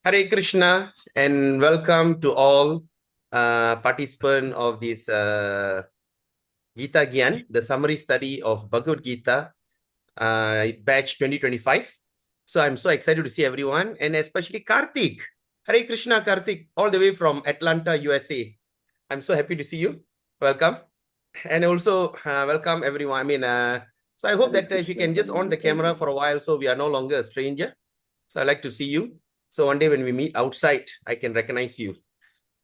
Hare Krishna and welcome to all participants of this Gita Gyan, the summary study of Bhagavad Gita, batch 2025. So I'm so excited to see everyone and especially Karthik. Hare Krishna Karthik, all the way from Atlanta, USA. I'm so happy to see you. Welcome. And also welcome everyone. So I hope that if you can just on the camera for a while so we are no longer a stranger. So I'd like to see you. So one day when we meet outside, I can recognize you.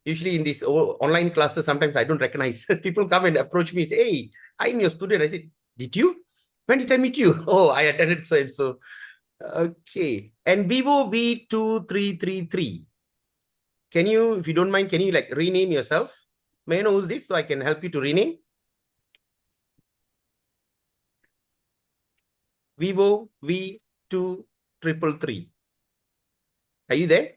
Usually in these online classes, sometimes I don't recognize. People come and approach me, say, hey, I'm your student. I said, did you? When did I meet you? Oh, I attended so and so. Okay. And Vivo V2333. Can you, if you don't mind, can you like rename yourself? May I know who's this so I can help you to rename? Vivo V2333. Are you there?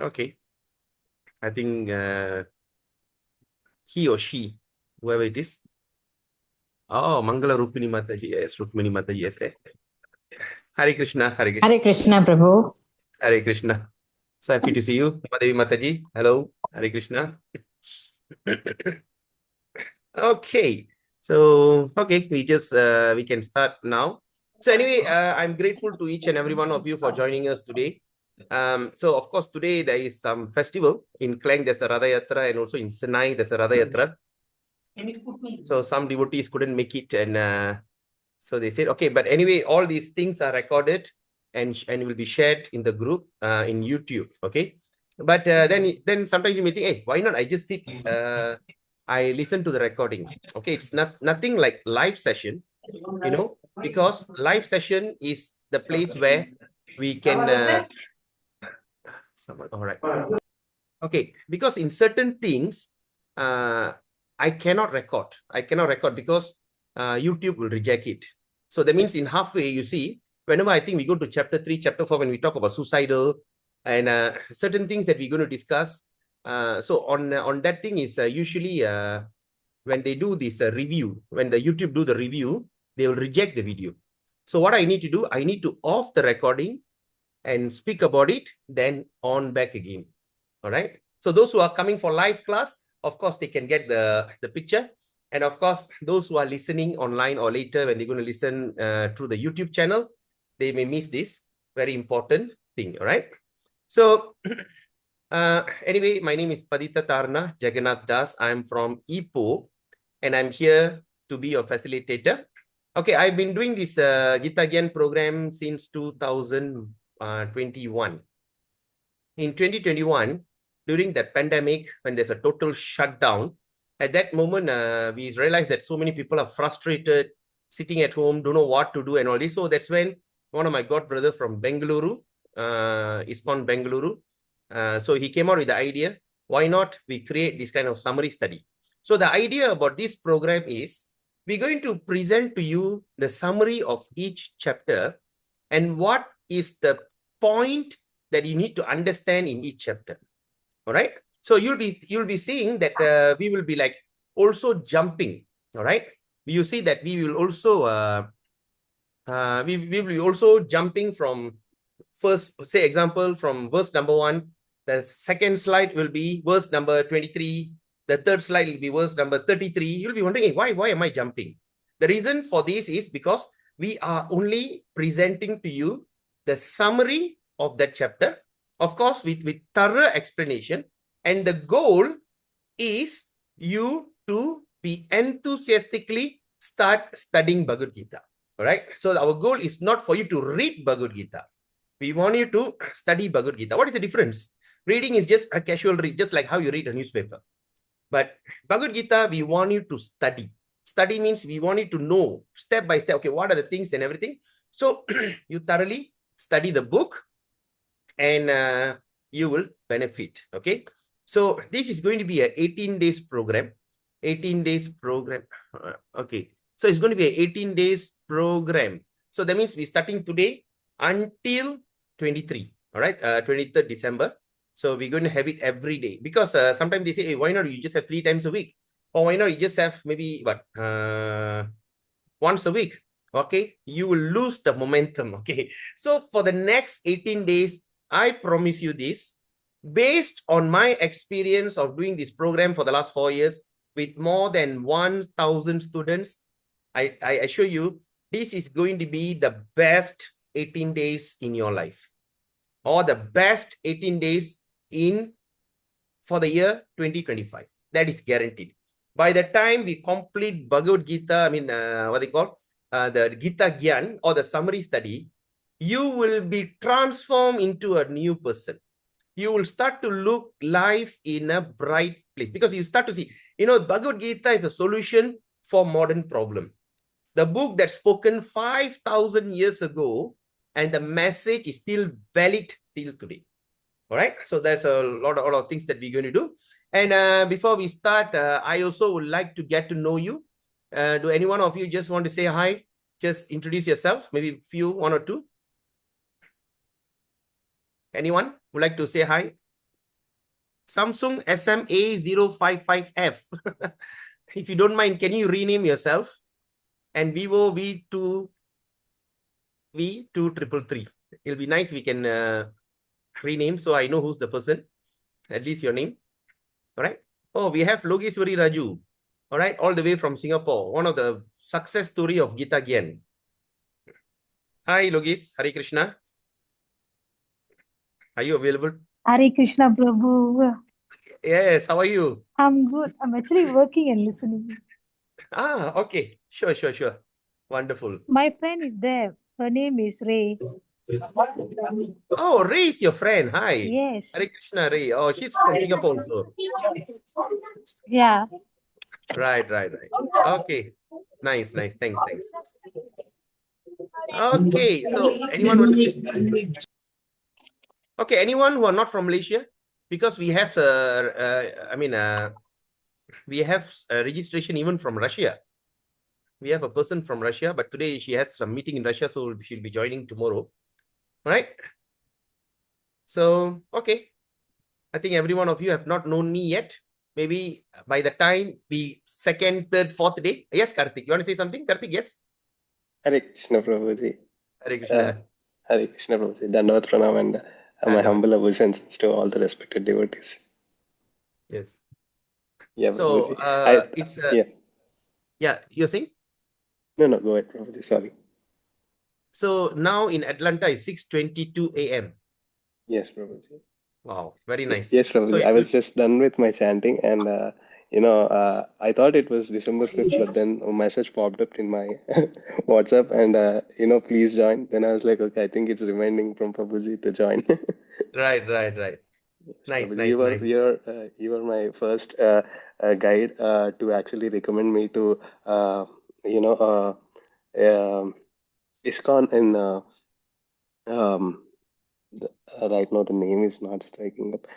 Okay. I think he or she, whoever it is. Oh, Mangala Rukmini Mataji. Yes, Rukmini Mataji. Yes, there. Hare Krishna. Hare Krishna. Hare Krishna, Prabhu. Hare Krishna. So happy to see you. Madevi Mataji. Hello. Hare Krishna. Okay. So, okay, we can start now. So anyway, I'm grateful to each and every one of you for joining us today. So of course, today there is some festival. In Klang, there's a Radha Yatra, and also in Senai, there's a Radha Yatra. So some devotees couldn't make it, and so they said, okay, but anyway, all these things are recorded and will be shared in the group in YouTube. Okay, but then sometimes you may think, hey, why not? I just sit. I listen to the recording. Okay, it's nothing like live session, because live session is the place where we can. All right. Okay, because in certain things, I cannot record. I cannot record because YouTube will reject it. So that means in halfway, you see, whenever I think we go to chapter 3, chapter 4, when we talk about suicidal and certain things that we're going to discuss. So on that thing is usually when they do this review, when the YouTube do the review, they will reject the video. So what I need to do, I need to off the recording and speak about it, then on back again. All right. So those who are coming for live class, of course, they can get the picture. And of course, those who are listening online or later when they're going to listen through the YouTube channel, they may miss this very important thing. All right. So anyway, my name is Padita Tarna Jagannath Das. I'm from Ipoh, and I'm here to be your facilitator. Okay, I've been doing this Gita Gyan program since 2021. In 2021, during that pandemic, when there's a total shutdown, at that moment, we realized that so many people are frustrated, sitting at home, don't know what to do and all this. So that's when one of my god brother from Bengaluru, ISKCON Bengaluru, so he came out with the idea, why not we create this kind of summary study? So the idea about this program is, we're going to present to you the summary of each chapter and what is the point that you need to understand in each chapter. All right. So you'll be seeing that we will be like also jumping. All right. You see that we will also we will be also jumping from first, say example, from verse number 1. The second slide will be verse number 23. The third slide will be verse number 33. You'll be wondering, hey, why am I jumping? The reason for this is because we are only presenting to you the summary of that chapter, of course, with thorough explanation. And the goal is you to be enthusiastically start studying Bhagavad Gita. All right. So our goal is not for you to read Bhagavad Gita. We want you to study Bhagavad Gita. What is the difference? Reading is just a casual read, just like how you read a newspaper. But Bhagavad Gita, we want you to study. Study means we want you to know step by step, okay, what are the things and everything. So you thoroughly study the book and you will benefit, okay? So this is going to be a 18 days program. 18 days program. Okay. So it's going to be a 18 days program. So that means we're starting today until 23. All right. 23rd December. So we're going to have it every day because sometimes they say, hey, why not you just have 3 times a week? Or why not you just have maybe what? Once a week? okay, you will lose the momentum. Okay. So for the next 18 days, I promise you this, based on my experience of doing this program for the last 4 years with more than 1,000 students, I assure you, this is going to be the best 18 days in your life, or the best 18 days in for the year 2025. That is guaranteed. By the time we complete Bhagavad Gita, what they call the Gita Gyan or the summary study, you will be transformed into a new person. You will start to look life in a bright place because you start to see, Bhagavad Gita is a solution for modern problem. The book that's spoken 5,000 years ago, and the message is still valid till today. All right. So there's a lot of things that we're going to do. And before we start, I also would like to get to know you. Do any one of you just want to say hi? Just introduce yourself, maybe few, one or two. Anyone would like to say hi? Samsung SMA055F. If you don't mind, can you rename yourself? And Vivo V2333. It'll be nice we can rename so I know who's the person. At least your name. All right. Oh, we have Logeswari Raju. All right. All the way from Singapore. One of the success story of Gita Gyan. Hi, Logis. Hare Krishna. Are you available? Hare Krishna, Prabhu. Yes. How are you? I'm good. I'm actually working and listening. Okay. Sure. Wonderful. My friend is there. Her name is Ray. Oh, Ray is your friend. Hi. Yes. Hare Krishna, Ray. Oh, she's from Singapore also. Yeah. Right. Okay. Nice. Thanks. Okay. So anyone want to say? Okay, anyone who are not from Malaysia? Because we have we have registration even from Russia. We have a person from Russia, but today she has some meeting in Russia, so she'll be joining tomorrow. All right. So, okay. I think every one of you have not known me yet. Maybe by the time we second, third, fourth day. Yes, Karthik. You want to say something? Karthik, yes? Hare Krishna Prabhuji. Hare Krishna. Hare Krishna Prabhuji. Dandavat Pranam and my humble obeisances to all the respected devotees. Yes. Yeah, so Prabhuji. Yeah, you're saying? No, go ahead, Prabhuji. Sorry. So now in Atlanta is 6:22 a.m. Yes, Prabhuji. Wow, very nice. Yes, Prabhuji. So I was just done with my chanting, and I thought it was December 5th, but then a message popped up in my WhatsApp, and please join. Then I was like, okay, I think it's reminding from Prabhuji to join. Right. Nice. You were my first guide to actually recommend me to ISKCON in right now the name is not striking up.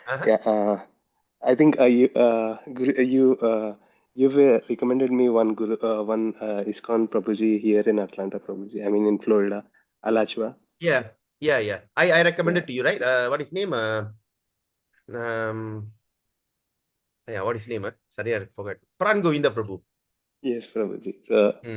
I think you've recommended me one ISKCON Prabhuji here in Atlanta, Prabhuji. I mean in Florida, Alachua. Yeah. I recommended to you, right? What is name? What is name? Sorry, I forgot. Pran Govinda Prabhu. Yes, Prabhuji.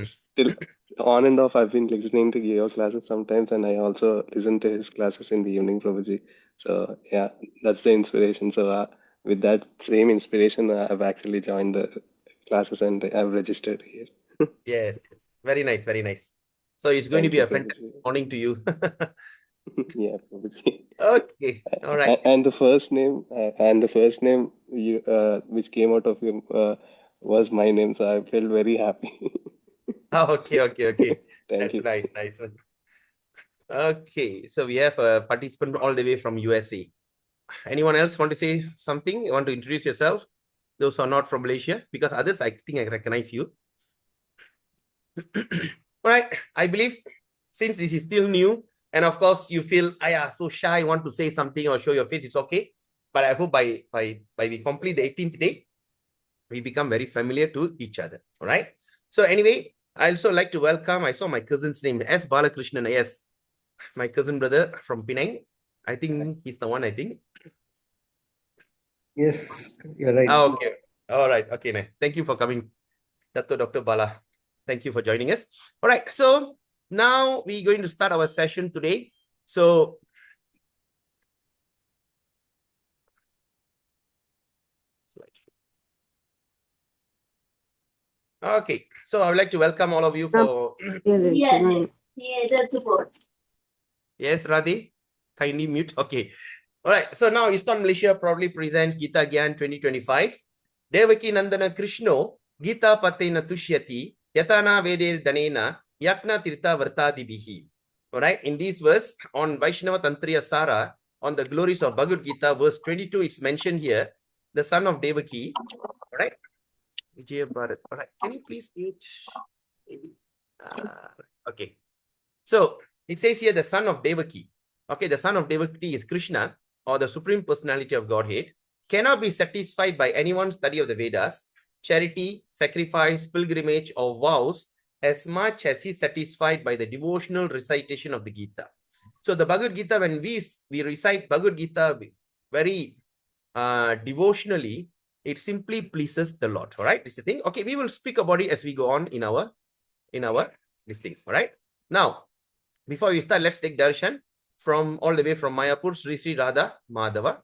Still on and off, I've been listening to your classes sometimes, and I also listen to his classes in the evening, Prabhuji. So yeah, that's the inspiration. So with that same inspiration, I've actually joined the classes and I've registered here. Yes, very nice. So it's going to be a fantastic morning to you. Yeah, Prabhuji. Okay, all right. And the first name, you which came out of him was my name, so I felt very happy. Okay. Thank you. Nice. Okay, so we have a participant all the way from USA. Anyone else want to say something? You want to introduce yourself? Those who are not from Malaysia, because others, I think I recognize you. All right, I believe since this is still new, and of course you feel so shy, want to say something or show your face, it's okay. But I hope by we complete the 18th day, we become very familiar to each other. All right. So anyway, I also like to welcome, I saw my cousin's name, S. Balakrishnan. Yes, my cousin brother from Penang. I think he's the one, I think. Yes, you're right. Okay. All right. Okay. Thank you for coming, Dr. Bala. Thank you for joining us. All right. So Now we're going to start our session today. So, okay. So I would like to welcome all of you for... Yes, Radhi? Kindly mute. Okay. All right. So now ISKCON Malaysia proudly presents Gita Gyan 2025. Devaki Nandana Krishno, Gita Patena Tushyati, Yatana Vedir Danena, Yakna Tirtha Vartadi Bihi. All right. In this verse, on Vaishnava Tantriya Sara, on the glories of Bhagavad Gita, verse 22, it's mentioned here, the son of Devaki. All right. Vijaya Bharat. All right. Can you please mute? Okay. So it says here the son of Devaki. Okay, the son of Devaki is Krishna, or the supreme personality of Godhead, cannot be satisfied by anyone's study of the Vedas, charity, sacrifice, pilgrimage, or vows as much as he is satisfied by the devotional recitation of the Gita. So the Bhagavad Gita, when we recite Bhagavad Gita very devotionally, it simply pleases the Lord. All right, this is the thing. Okay, we will speak about it as we go on in our this thing. All right. Now, before we start, let's take darshan from all the way from Mayapur, Sri Sri Radha Madhava.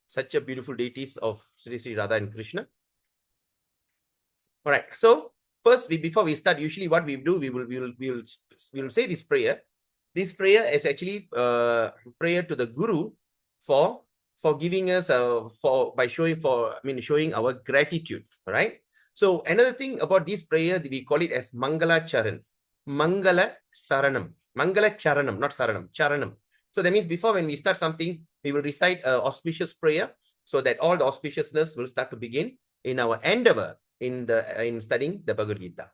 Such a beautiful deities of Sri Sri Radha and Krishna. All right. So first, before we start, usually what we do, we will say this prayer. This prayer is actually prayer to the Guru for giving us showing our gratitude. All right. So another thing about this prayer, we call it as Mangala Charan. Mangala Saranam. Mangala Charanam, not Saranam, Charanam. So that means before when we start something, we will recite an auspicious prayer so that all the auspiciousness will start to begin in our endeavor in studying the Bhagavad Gita.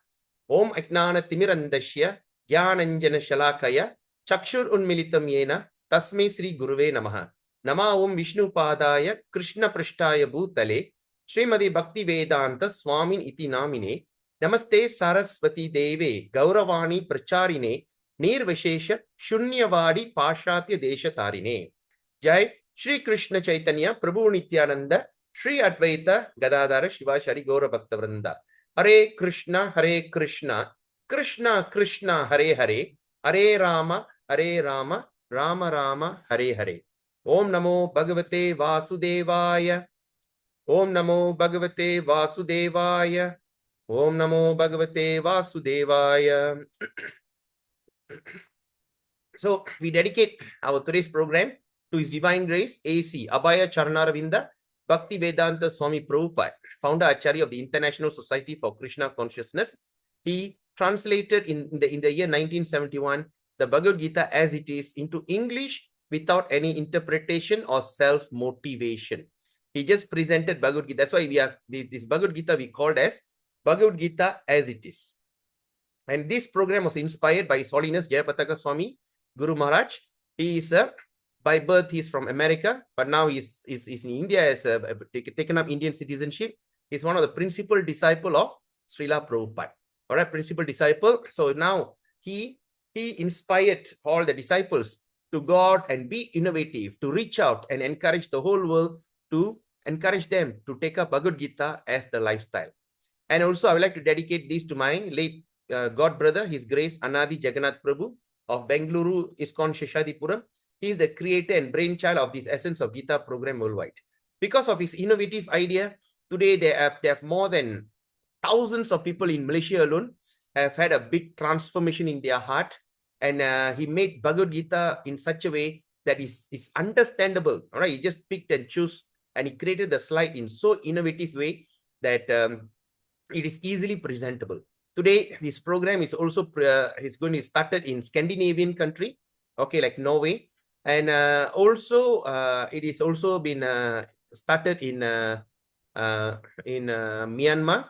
Om Ajnana Timirandashya Gyananjana Shalakaya Chakshur Unmilitam Yena Tasme Sri Guruve Namaha. Nama Om Vishnu Padaya Krishna Prishtaya Bhutale Srimadi Bhakti Vedanta Swamin Iti Namine Namaste Saraswati Deve Gauravani Pracharine Nirvishesha Shunyavadi Pashatya Desha Tarine. Jai Shri Krishna Chaitanya Prabhu Nityananda Shri Advaita Gadadhara Shiva Shari Gaura Bhakta Vrinda. Hare Krishna, Krishna Krishna, Hare Hare, Hare Rama, Rama Rama, Hare Hare. Om Namo Bhagavate Vasudevaya. Om Namo Bhagavate Vasudevaya. Om Namo Bhagavate Vasudevaya. So we dedicate our today's program to His Divine Grace, A.C. Abhaya Charnaravinda Bhakti Vedanta Swami Prabhupada, founder Acharya of the International Society for Krishna Consciousness. He translated in the year 1971 the Bhagavad Gita as it is into English without any interpretation or self-motivation. He just presented Bhagavad Gita. That's why this Bhagavad Gita we called as Bhagavad Gita as it is. And this program was inspired by His Holiness Jayapataka Swami Guru Maharaj. He is by birth he's from America, but now he's in India, has taken up Indian citizenship. He's one of the principal disciple of Srila Prabhupada. All right, principal disciple. So now he inspired all the disciples to go out and be innovative, to reach out and encourage the whole world, to encourage them to take up Bhagavad Gita as the lifestyle. And also I would like to dedicate this to my late God brother, His Grace Anadi Jagannath Prabhu of Bengaluru ISKCON Sheshadipuram. He is the creator and brainchild of this Essence of Gita program worldwide. Because of his innovative idea, today they have more than thousands of people in Malaysia alone have had a big transformation in their heart. And he made Bhagavad Gita in such a way that is understandable. All right, he just picked and chose, and he created the slide in so innovative way that it is easily presentable. Today, this program is also going to start in Scandinavian country, okay, like Norway. And also, it is also been started in Myanmar,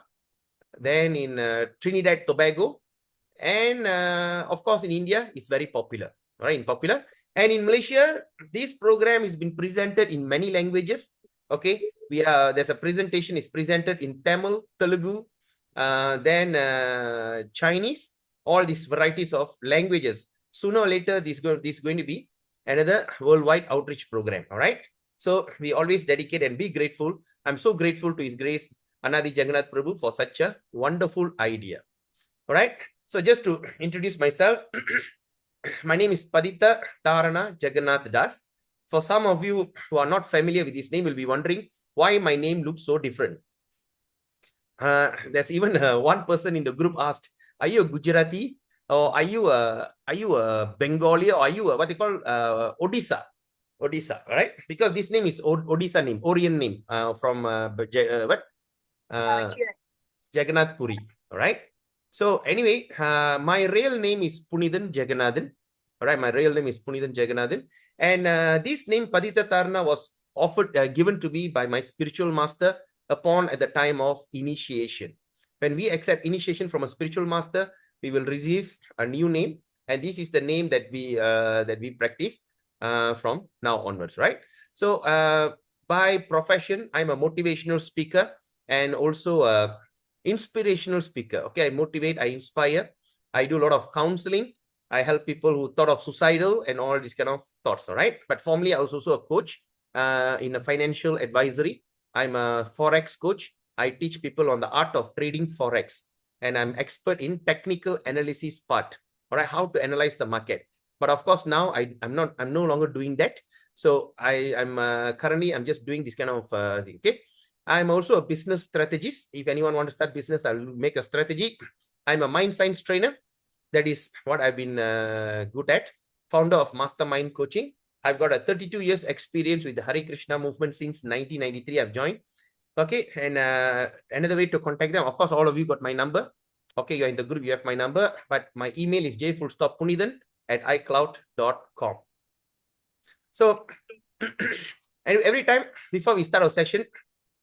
then in Trinidad, Tobago, and of course in India, it's very popular, right? Popular. And in Malaysia, this program has been presented in many languages. Okay, there's a presentation is presented in Tamil, Telugu, then Chinese, all these varieties of languages. Sooner or later, this is going to be another worldwide outreach program. All right. So we always dedicate and be grateful. I'm so grateful to His Grace Anadi Jagannath Prabhu for such a wonderful idea. All right. So just to introduce myself, my name is Padita Tarana Jagannath Das. For some of you who are not familiar with this name, will be wondering why my name looks so different. There's even one person in the group asked, "Are you a Gujarati, or are you a Bengali, or are you a what they call Odisha?" Odisha, right? Because this name is Odisha name, Orient name, from Jagannath Puri. All right. So anyway, my real name is Punithan Jagannathan. All right, my real name is Punithan Jagannathan, and this name Padita Tarana was offered, given to me by my spiritual master upon at the time of initiation. When we accept initiation from a spiritual master, we will receive a new name, and this is the name that we practice from now onwards, right? So by profession, I'm a motivational speaker and also a inspirational speaker. Okay, I motivate, I inspire, I do a lot of counseling. I help people who thought of suicidal and all these kind of thoughts. All right, but formerly I was also a coach in a financial advisory. I'm a forex coach. I teach people on the art of trading forex, and I'm expert in technical analysis part. All right, how to analyze the market. But of course now I'm no longer doing that. So I'm currently I'm just doing this kind of thing. Okay. I'm also a business strategist. If anyone wants to start business, I'll make a strategy. I'm a mind science trainer. That is what I've been good at. Founder of Mastermind Coaching. I've got a 32 years experience with the Hare Krishna movement since 1993. I've joined. Okay, and another way to contact them, of course, all of you got my number. Okay, you're in the group, you have my number, but my email is j.punithan@icloud.com. So, and every time before we start our session,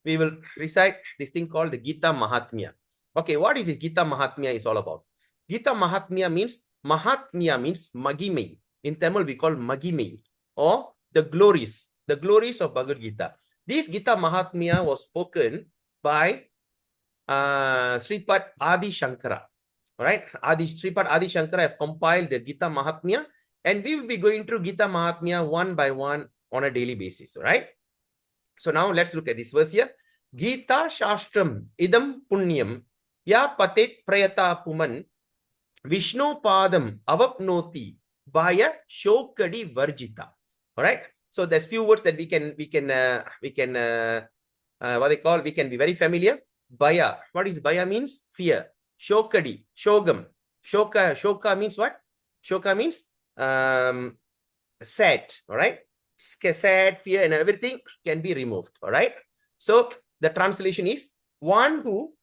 we will recite this thing called the Gita Mahatmya. Okay, what is this Gita Mahatmya is all about? Gita Mahatmya means Magime. In Tamil, we call Magime, or the glories of Bhagavad Gita. This Gita Mahatmya was spoken by Sripad Adi Shankara. All right, Sripad Adi Shankara have compiled the Gita Mahatmya, and we will be going through Gita Mahatmya one by one on a daily basis. All right. So now let's look at this verse here. Gita Shastram idam punyam ya patet prayata puman Vishnu padam avapnoti baya shokadi varjita. All right. So there's few words that we can what they call, we can be very familiar. Baya. What is baya means? Fear. Shokadi. Shogam. Shoka means what? Shoka means sad. All right. Sad, fear, and everything can be removed. All right. So the translation is one who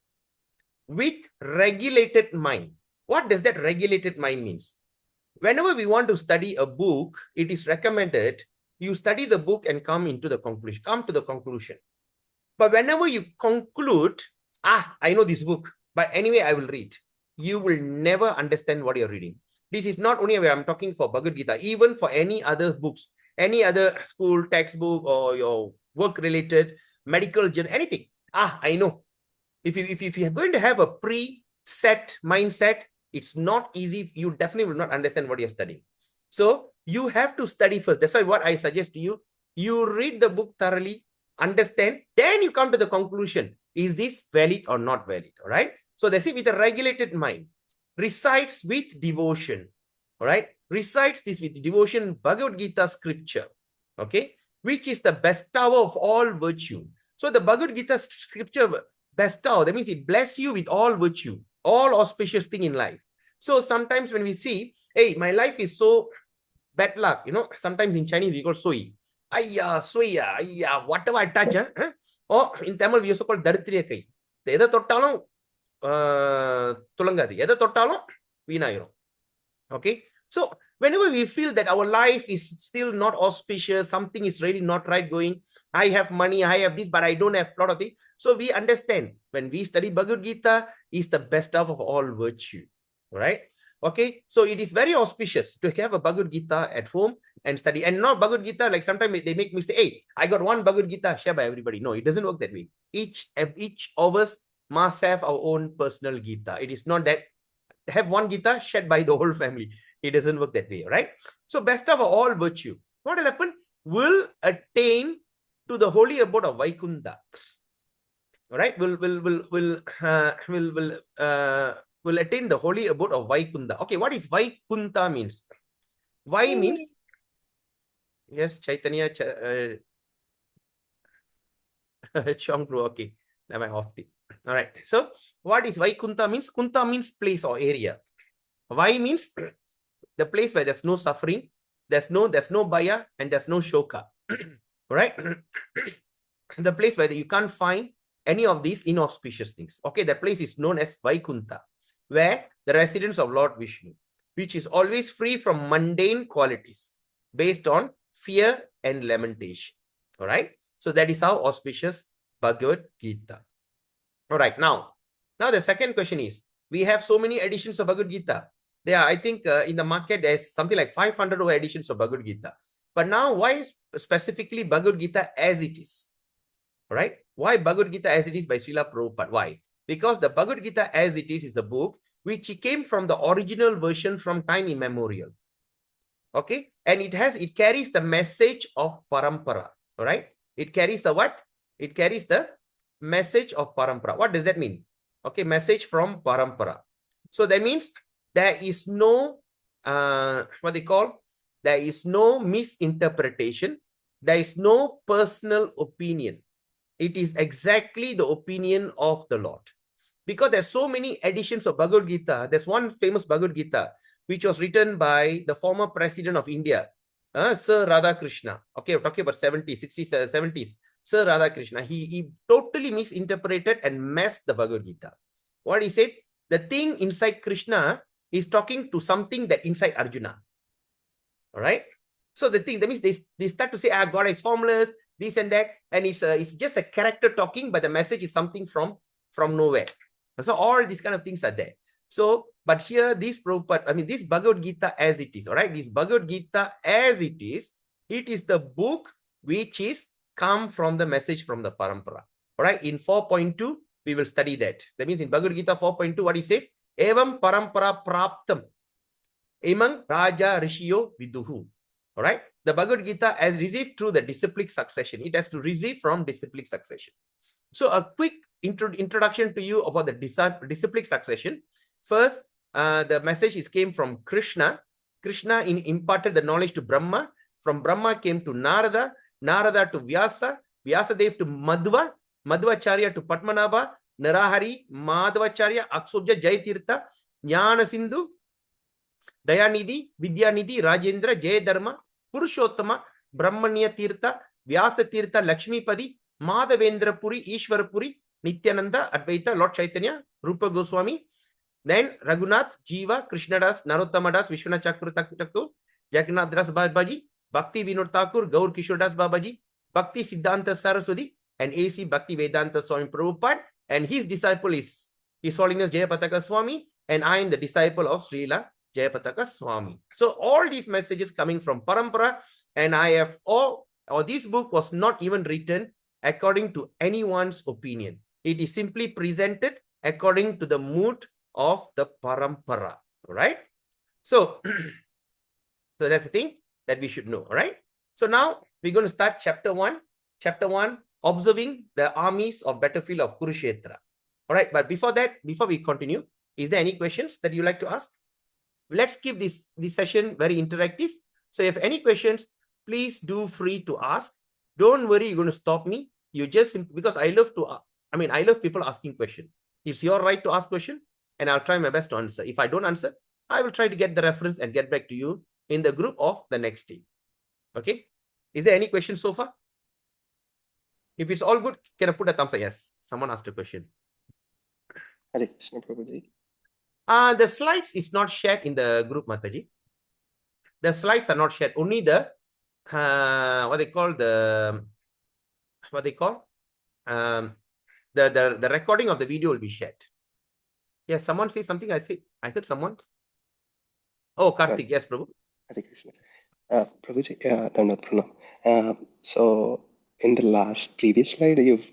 with regulated mind. What does that regulated mind means? Whenever we want to study a book, it is recommended you study the book and come to the conclusion. But whenever you conclude, I know this book, but anyway, I will read, you will never understand what you're reading. This is not only where I'm talking for Bhagavad Gita, even for any other books, any other school textbook or your work-related medical journal, anything. I know. If you're going to have a pre-set mindset, it's not easy. You definitely will not understand what you're studying. So you have to study first. That's why what I suggest to you, you read the book thoroughly, understand, then you come to the conclusion. Is this valid or not valid? All right. So that's it. With a regulated mind, recites with devotion. All right. Recites this with devotion, Bhagavad Gita scripture. Okay. Which is the bestower of all virtue. So the Bhagavad Gita scripture bestow, that means it bless you with all virtue, all auspicious thing in life. So sometimes when we see, hey, my life is so bad luck, sometimes in Chinese we call soi. Whatever I touch, or in Tamil we also call daritriya kai. Edha tottalum tulangadi, edha tottalum veenayiro. Okay, so whenever we feel that our life is still not auspicious, something is really not right going, I have money, I have this, but I don't have a lot of things. So we understand when we study Bhagavad Gita, is the best of all virtue. Right? Okay, so it is very auspicious to have a Bhagavad Gita at home and study. And not Bhagavad Gita, like sometimes they make mistake. Hey, I got one Bhagavad Gita, share by everybody. No, it doesn't work that way. Each of us must have our own personal Gita. It is not that have one Gita shared by the whole family. It doesn't work that way, right? So best of all virtue. What will happen? Will attain to the holy abode of Vaikunta. All right, will will attain the holy abode of Vaikunta. Okay, what is Vaikunta means? Vai means, yes, Chaitanya, Chongru, okay. Now I'm off the. All right. So what is Vaikunta means? Kunta means place or area. Vai means the place where there's no suffering, there's no bhaya, and there's no shoka. Right? The place where you can't find any of these inauspicious things. Okay, that place is known as Vaikunta, where the residence of Lord Vishnu, which is always free from mundane qualities based on fear and lamentation. All right. So that is how auspicious Bhagavad Gita. All right. Now the second question is, we have so many editions of Bhagavad Gita. There are, I think, in the market, there's something like 500 over editions of Bhagavad Gita. But now, why specifically Bhagavad Gita as it is? All right. Why Bhagavad Gita as it is by Srila Prabhupada? Why? Because the Bhagavad Gita as it is the book which came from the original version from time immemorial. Okay. And it carries the message of Parampara. All right. It carries the what? It carries the message of Parampara. What does that mean? Okay. Message from Parampara. So that means there is no, there is no misinterpretation. There is no personal opinion. It is exactly the opinion of the Lord. Because there's so many editions of Bhagavad Gita. There's one famous Bhagavad Gita, which was written by the former president of India, Sir Radhakrishna. Okay, we're talking about 70s, 60s, 70s. Sir Radhakrishna, he totally misinterpreted and messed the Bhagavad Gita. What he said, the thing inside Krishna is talking to something that inside Arjuna. All right. So the thing, that means they start to say, God is formless, this and that, and it's just a character talking, but the message is something from nowhere. So all these kind of things are there. So, but here this Prabhupada, this Bhagavad Gita as it is, all right, this Bhagavad Gita as it is the book which is come from the message from the Parampara. All right, in 4.2, we will study that. That means in Bhagavad Gita 4.2, what he says, Evam Parampara Praptam, Emang Raja Rishiyo Viduhu. All right, the Bhagavad Gita has received through the disciplic succession. It has to receive from disciplic succession. So a quick introduction to you about the disciplic succession. First, the message came from Krishna. Krishna imparted the knowledge to Brahma. From Brahma came to Narada. Narada to Vyasa. Vyasadev to Madhva. Madhvacharya to Padmanabha. Narahari, Madhvacharya, Akshobja, Jaitirtha, Jnana Sindhu, Dayanidhi, Vidyanidhi, Rajendra, Jayadharma, Purushottama, Brahmanya Tirtha, Vyasa Tirtha, Lakshmi Padi, Madhavendra Puri, Ishwara Puri, Nityananda, Advaita, Lord Chaitanya, Rupa Goswami, then Raghunath, Jiva, Krishnadas, Narottamadas, Vishwanath Chakravarti, Jagannath Das Babaji, Bhakti Vinod Thakur, Gaur Kishore Das Babaji, Bhakti Siddhanta Saraswati, and A.C. Bhakti Vedanta Swami Prabhupada, and his disciple is His Holiness Jayapataka Swami, and I am the disciple of Srila Jayapataka Swami. So all these messages coming from Parampara, and I have this book was not even written according to anyone's opinion. It is simply presented according to the mood of the Parampara. All right. So, so that's the thing that we should know. All right. So now we're going to start chapter 1. Chapter 1, observing the armies of battlefield of Kurukshetra. All right. But before that, before we continue, is there any questions that you like to ask? Let's keep this session very interactive. So if any questions, please do free to ask. Don't worry, you're going to stop me. You just, because I love people asking questions. It's your right to ask question, and I'll try my best to answer. If I don't answer, I will try to get the reference and get back to you in the group of the next day. Okay. Is there any question so far? If it's all good, can I put a thumbs up? Yes. Someone asked a question. Hare Krishna Prabhuji. The slides is not shared in the group, Mataji. The slides are not shared. Only the the recording of the video will be shared. Yes, someone say something. I heard someone. Oh, Karthik. Yes, Prabhu. Hare Krishna. Prabhuji, Dhanvat Pranam. So in the previous slide, you've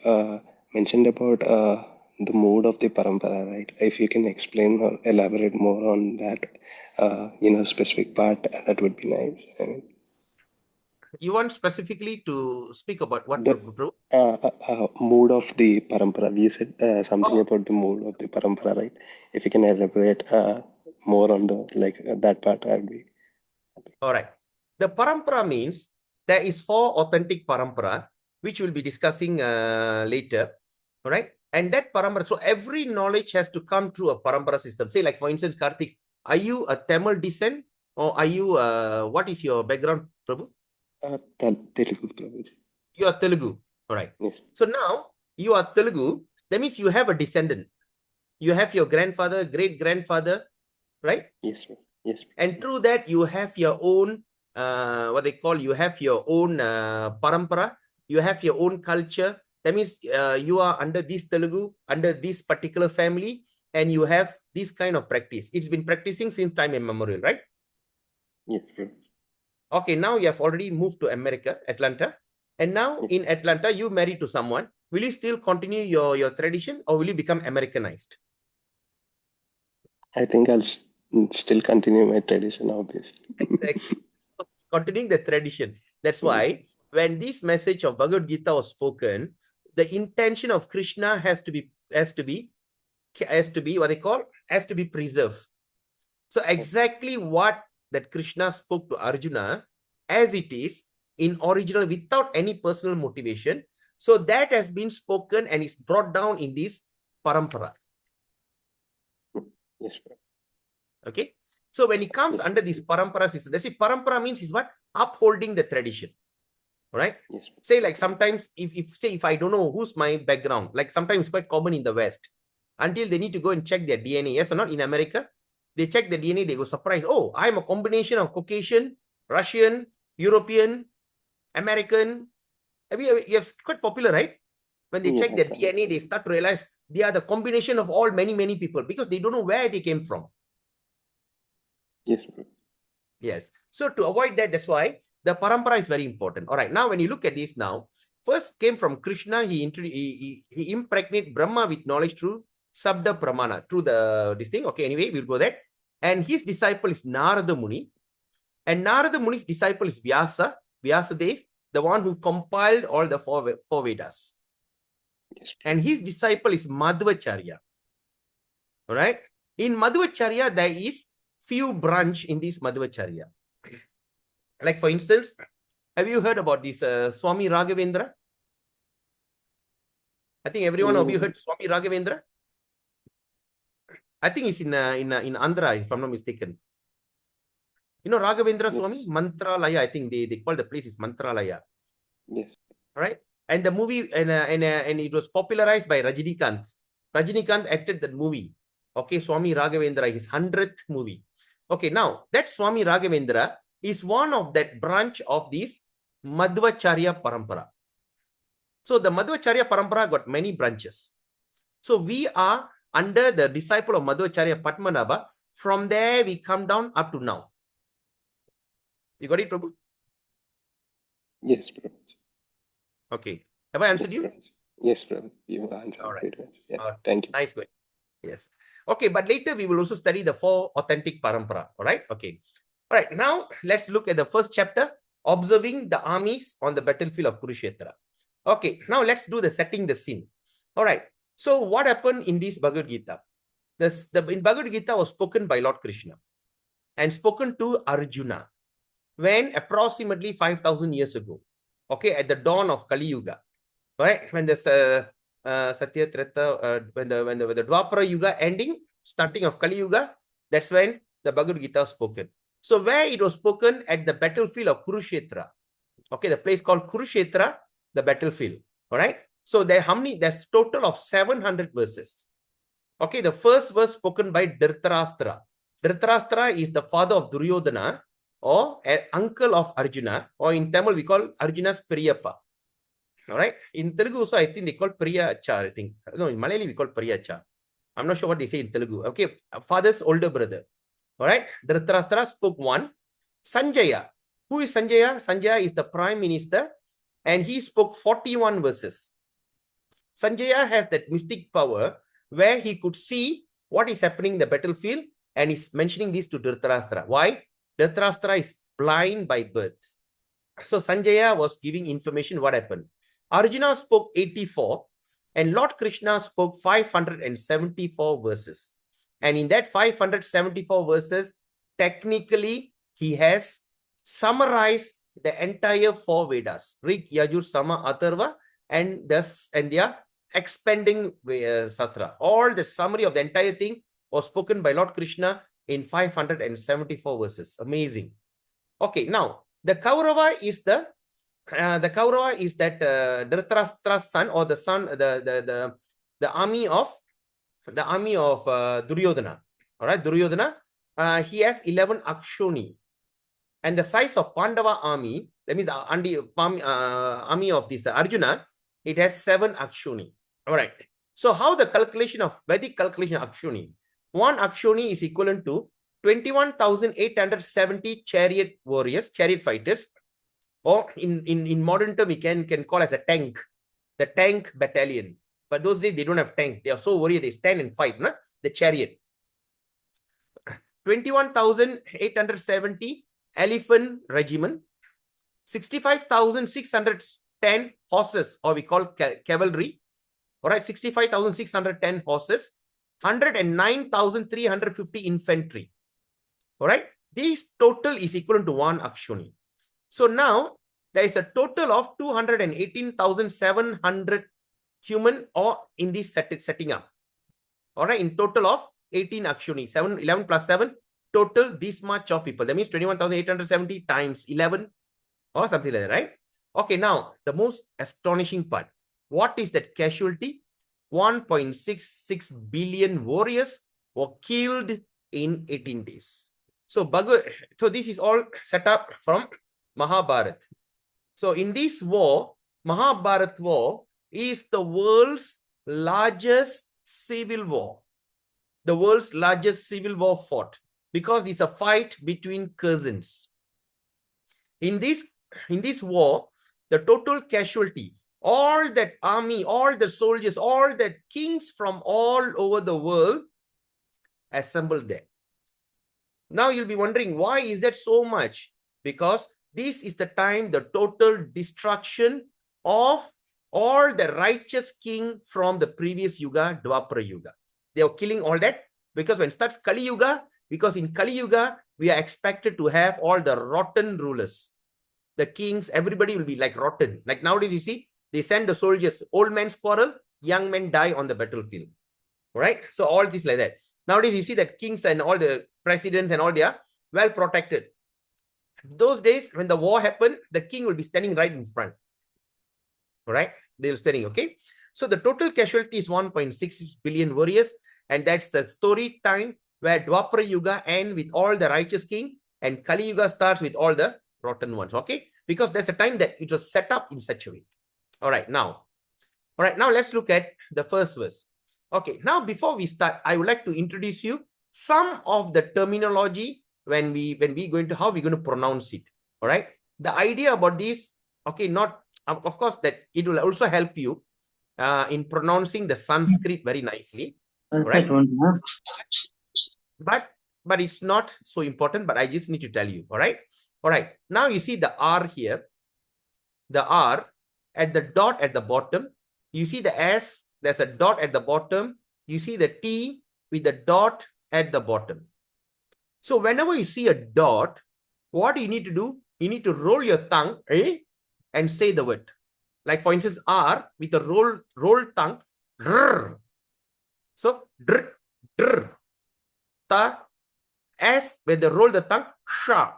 mentioned about the mood of the Parampara, right? If you can explain or elaborate more on that, specific part, that would be nice. you want specifically to speak about what, The bro? mood of the parampara. We said something Oh, about the mood of the parampara, right? If you can elaborate more on the that part, I'd be happy. all right. The parampara means there is 4 authentic parampara, which we'll be discussing later. All right. And that parampara, so every knowledge has to come through a parampara system. Say, like, for instance, Karthik, are you a Tamil descent or are you, what is your background, Prabhu? Telugu, Prabhuji. You are Telugu. All right. Yes. So now you are Telugu. That means you have a descendant. You have your grandfather, great grandfather, right? Yes, sir. Yes. And through that, you have your own, what they call, you have your own parampara, you have your own culture. That means you are under this Telugu, under this particular family, and you have this kind of practice. It's been practicing since time immemorial, right? Yes, sir. Okay, now you have already moved to America, Atlanta. And now in Atlanta, you married to someone. Will you still continue your tradition or will you become Americanized? I think I'll still continue my tradition, obviously. Exactly. Continuing the tradition. That's why when this message of Bhagavad Gita was spoken, the intention of Krishna has to be what they call, has to be preserved. So exactly what that Krishna spoke to Arjuna as it is in original without any personal motivation. So that has been spoken and is brought down in this parampara. Yes, sir. Okay. So when it comes under this parampara system, they say parampara means is what? Upholding the tradition. Right? Yes, sir. Say, like, sometimes if I don't know who's my background, like sometimes it's quite common in the West, until they need to go and check their DNA. Yes or not? In America, they check the DNA, they go surprised. Oh, I'm a combination of Caucasian, Russian, European, American. You have quite popular, right? When they check their DNA, they start to realize they are the combination of all many people because they don't know where they came from. Yes, sir. Yes. So to avoid that, that's why the parampara is very important. All right. Now, when you look at this now, first came from Krishna. He impregnated Brahma with knowledge through Sabda Pramana, through this thing. Okay. Anyway, we'll go there. And his disciple is Narada Muni. And Narada Muni's disciple is Vyasadev, the one who compiled all the four Vedas. Yes. And his disciple is Madhvacharya. All right. In Madhvacharya, there is few branch in this Madhvacharya. Like, for instance, have you heard about this Swami Raghavendra? I think everyone of you heard Swami Raghavendra. I think it's in Andhra, if I'm not mistaken. You know Raghavendra Swami? Mantralaya, I think they call the place is Mantralaya. Yes. All right. And the movie, and it was popularized by Rajinikanth. Rajinikanth acted that movie. Okay, Swami Raghavendra, his 100th movie. Okay, now that Swami Raghavendra is one of that branch of this Madhvacharya Parampara. So the Madhvacharya Parampara got many branches. So we are under the disciple of Madhvacharya Padmanabha. From there, we come down up to now. You got it, Prabhu? Yes, Prabhu. Okay. Have I answered you? Yes, Prabhu. You answered. All right. Yeah. Thank you. Nice. Good. Yes. Okay, but later we will also study the 4 authentic parampara. All right. Okay. All right. Now let's look at the first chapter, observing the armies on the battlefield of Kurukshetra. Okay. Now let's do the setting the scene. All right. So what happened in this Bhagavad Gita? In Bhagavad Gita was spoken by Lord Krishna and spoken to Arjuna when approximately 5,000 years ago. Okay, at the dawn of Kali Yuga, right? When there's Satya Treta, when the Dwapara Yuga ending, starting of Kali Yuga, that's when the Bhagavad Gita was spoken. So where it was spoken at the battlefield of Kurukshetra, okay, the place called Kurukshetra, the battlefield. All right. So there's total of 700 verses. Okay, the first verse spoken by Dhritarashtra. Dhritarashtra is the father of Duryodhana, or an uncle of Arjuna, or in Tamil we call Arjuna's Priyappa. All right. In Telugu also, I think they call Priyacha. I think. No, in Malayali we call Priyacha. I'm not sure what they say in Telugu. Okay. Father's older brother. All right. Dhritarashtra spoke 1. Sanjaya. Who is Sanjaya? Sanjaya is the prime minister and he spoke 41 verses. Sanjaya has that mystic power where he could see what is happening in the battlefield and is mentioning this to Dhritarashtra. Why? Dhritarashtra is blind by birth. So Sanjaya was giving information what happened. Arjuna spoke 84 and Lord Krishna spoke 574 verses. And in that 574 verses, technically, he has summarized the entire four Vedas, Rig, Yajur, Sama, Atharva, and their expanding Sastra. All the summary of the entire thing was spoken by Lord Krishna in 574 verses. Amazing. Okay, now the Kaurava is that Dhritarashtra's son, or the son, the army of Duryodhana. All right, Duryodhana. He has 11 Akshoni, and the size of Pandava army, that means the army of this Arjuna, it has 7 Akshoni. All right. So how the calculation of Vedic calculation of Akshoni? 1 Akshoni is equivalent to 21,870 chariot warriors, chariot fighters, or in modern term we can call as a tank, the tank battalion. But those days they don't have tank. They are so worried they stand and fight, nah? The chariot. 21,870 elephant regiment, 65,610 horses, or we call cavalry. All right, 65,610 horses, 109,350 infantry. All right, this total is equivalent to 1 Akshoni. So now there is a total of 218,700 human or in this setting up. All right, in total of 18 Akshoni, 11 plus 7, total this much of people. That means 21,870 times 11 or something like that, right? Okay, now the most astonishing part. What is that casualty? 1.66 billion warriors were killed in 18 days. So this is all set up from Mahabharata. So in this war, Mahabharata war is the world's largest civil war. The world's largest civil war fought, because it's a fight between cousins. In this war, the total casualty, all that army, all the soldiers, all the kings from all over the world assembled there. Now you'll be wondering, why is that so much? Because this is the time, the total destruction of all the righteous king from the previous Yuga, Dwapara Yuga. They are killing all that, because when it starts Kali Yuga, because in Kali Yuga, we are expected to have all the rotten rulers. The kings, everybody will be like rotten. Like nowadays, you see, they send the soldiers, old men quarrel, young men die on the battlefield. Right? So all this like that. Nowadays, you see that kings and all the presidents and all, they are well protected. Those days, when the war happened, the king will be standing right in front. All right? They will standing, okay? So the total casualty is 1.66 billion warriors. And that's the story time where Dwapara Yuga ends with all the righteous king and Kali Yuga starts with all the rotten ones, okay? Because there's a time that it was set up in such a way. All right, now let's look at the first verse. Okay, now before we start, I would like to introduce you some of the terminology when we go into how we're going to pronounce it. All right, the idea about this, okay, not of course that it will also help you in pronouncing the Sanskrit very nicely. Right? But it's not so important, but I just need to tell you. All right. Now you see the R here, the R at the dot at the bottom. You see the S, there's a dot at the bottom. You see the T with the dot at the bottom. So whenever you see a dot, what do you need to do? You need to roll your tongue and say the word. Like for instance, R with a roll tongue. Rrr. So dr, dr, ta. S when they roll the tongue, sha.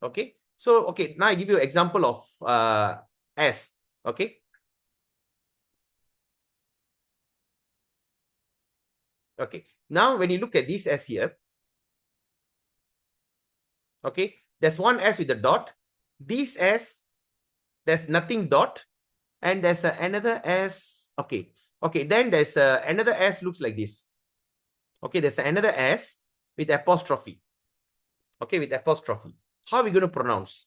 Okay. So okay, now I give you an example of S. Okay. Okay. Now when you look at this S here, okay, there's one S with a dot. This S, there's nothing dot, and there's another S. Okay. Okay. Then there's another S looks like this. Okay. There's another S with apostrophe. Okay, with apostrophe. How are we going to pronounce?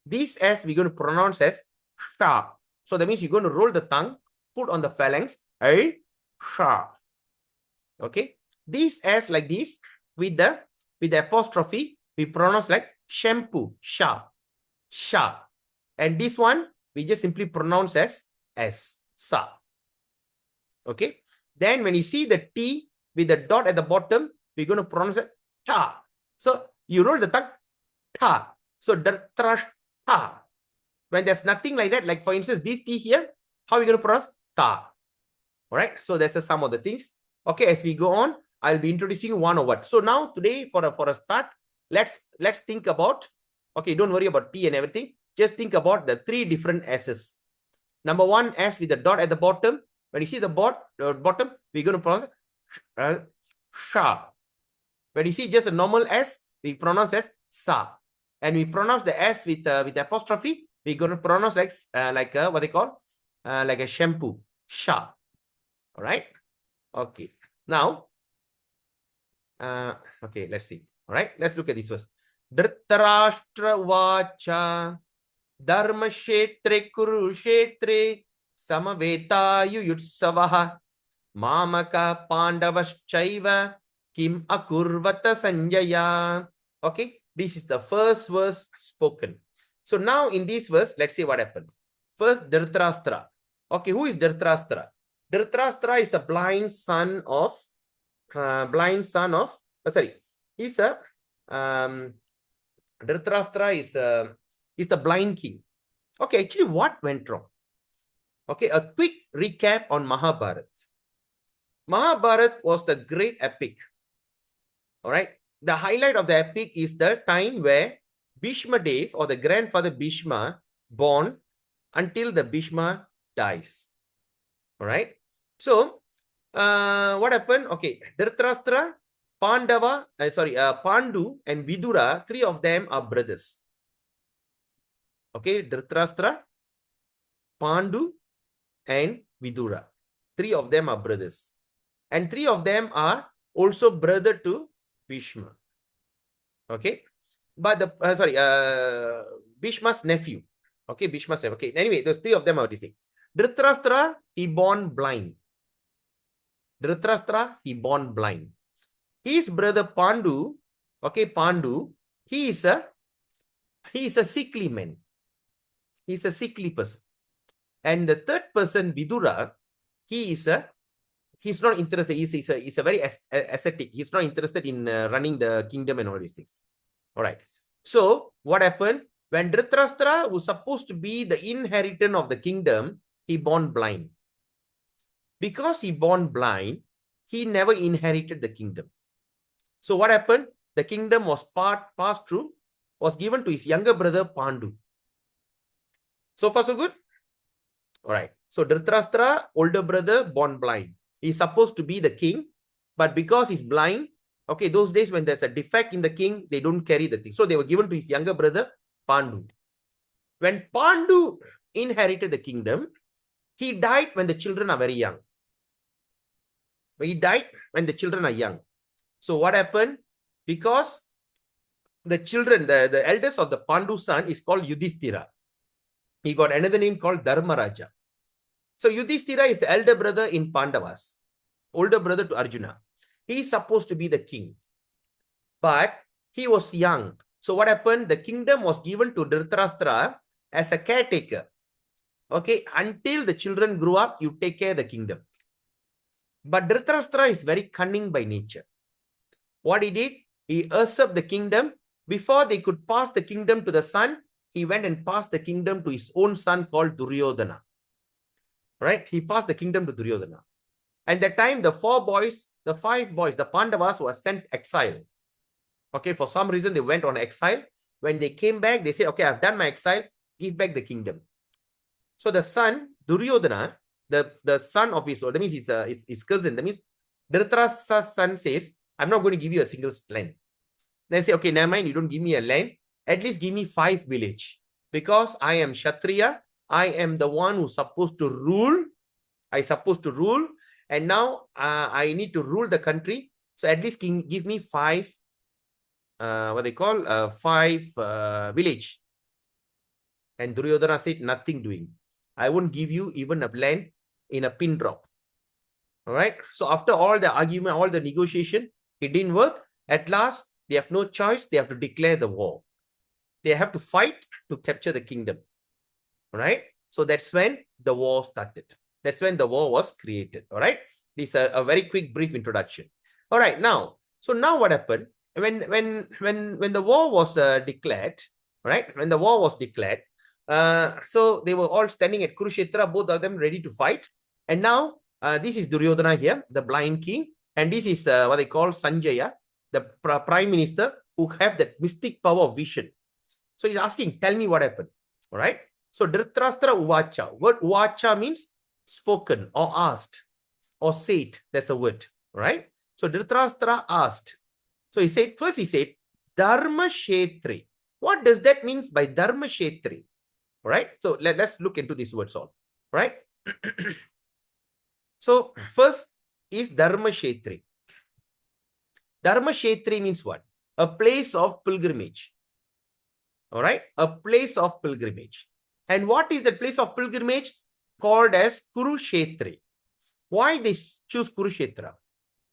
This S we're going to pronounce as sha. So that means you're going to roll the tongue, put on the phalanx, sha. Okay. This S like this with the apostrophe, we pronounce like shampoo, sha, sha. And this one, we just simply pronounce as sa. Okay. Then when you see the T with the dot at the bottom, we're going to pronounce it ta. So you roll the tongue, ta. So drtrash ta. When there's nothing like that, like for instance, this T here, how are we going to pronounce ta? All right. So that's the sum of the things. Okay. As we go on, I'll be introducing you one or what. So now today for a start, let's think about, okay, don't worry about T and everything. Just think about the three different S's. Number one, S with the dot at the bottom. When you see the bottom, we're going to pronounce sha. When you see just a normal S, we pronounce as sa. And we pronounce the S with apostrophe, we're going to pronounce like what they call like a shampoo, sha. All right. Okay. Now, okay, let's see. All right, let's look at this verse. Dhritarashtra vacha dharma kshetre kurushetre samavetayu yutsavaha mamaka pandavaschaiva kim akurvata sanjaya. Okay, this is the first verse spoken. So now in this verse, let's see what happened. First, Dhritarashtra. Okay, who is Dhritarashtra? Dhritarashtra is a blind son of he's a Dhritarashtra is the blind king. Okay, actually what went wrong? Okay, a quick recap on Mahabharata. Mahabharata was the great epic. All right, the highlight of the epic is the time where Bhishma Dev, or the grandfather Bhishma, born until the Bhishma dies. All right, so what happened? Okay, Dhritarashtra, Pandu and Vidura, three of them are brothers. Okay, Dhritarashtra, Pandu and Vidura. Three of them are brothers. And three of them are also brother to Bhishma. Okay, but Bhishma's nephew. Okay, Bhishma's nephew. Okay, anyway, those three of them are distinct. Dhritarashtra, he born blind. Dhritarashtra, he born blind. His brother Pandu, okay, Pandu, he is a sickly man. He's a sickly person. And the third person, Vidura, he's not interested. He's a very ascetic. He's not interested in running the kingdom and all these things. All right. So what happened? When Dhritarashtra was supposed to be the inheritor of the kingdom, he born blind. Because he born blind, he never inherited the kingdom. So what happened? The kingdom was was given to his younger brother Pandu. So far so good? All right. So Dhritarashtra, older brother, born blind. He's supposed to be the king, but because he's blind, okay, those days when there's a defect in the king, they don't carry the thing. So they were given to his younger brother Pandu. When Pandu inherited the kingdom, he died when the children are very young. He died when the children are young. So what happened? Because the children, the eldest of the Pandu son is called Yudhishthira. He got another name called Dharmaraja. So Yudhishthira is the elder brother in Pandavas, older brother to Arjuna. He is supposed to be the king, but he was young. So what happened? The kingdom was given to Dhritarashtra as a caretaker. Okay, until the children grew up, you take care of the kingdom. But Dhritarashtra is very cunning by nature. What he did, he usurped the kingdom. Before they could pass the kingdom to the son, he went and passed the kingdom to his own son called Duryodhana. Right? He passed the kingdom to Duryodhana. And that time, the five boys, the Pandavas were sent exile. Okay, for some reason, they went on exile. When they came back, they said, okay, I've done my exile, give back the kingdom. So the son, Duryodhana, the son of that means his cousin, that means Dhritarashtra's son says, I'm not going to give you a single land. They say, okay, never mind, you don't give me a land. At least give me 5 villages. Because I am Kshatriya, I am the one who's supposed to rule. And now I need to rule the country. So at least give me 5, village. And Duryodhana said, nothing doing. I won't give you even a land in a pin drop. All right. So after all the argument, all the negotiation, it didn't work. At last, they have no choice. They have to declare the war. They have to fight to capture the kingdom. right? So that's when the war started. That's when the war was created, all right? This is a very quick, brief introduction. All right, now, so now what happened? When the war was declared, right? When the war was declared, so they were all standing at Kurukshetra, both of them ready to fight. And now, this is Duryodhana here, the blind king. And this is what they call Sanjaya, the prime minister who have that mystic power of vision. So he's asking, tell me what happened, all right? So Dhritarashtra Uvacha. Word Uvacha means spoken or asked or said. That's a word, right? So Dhritarashtra asked. So he said, first he said, Dharma Kshetri. What does that mean by Dharma Kshetri? All right. So let's look into these words all, right? So first is Dharma Kshetri. Dharma Kshetri means what? A place of pilgrimage. All right. A place of pilgrimage. And what is the place of pilgrimage? Called as Kurukshetra. Why they choose Kurukshetra?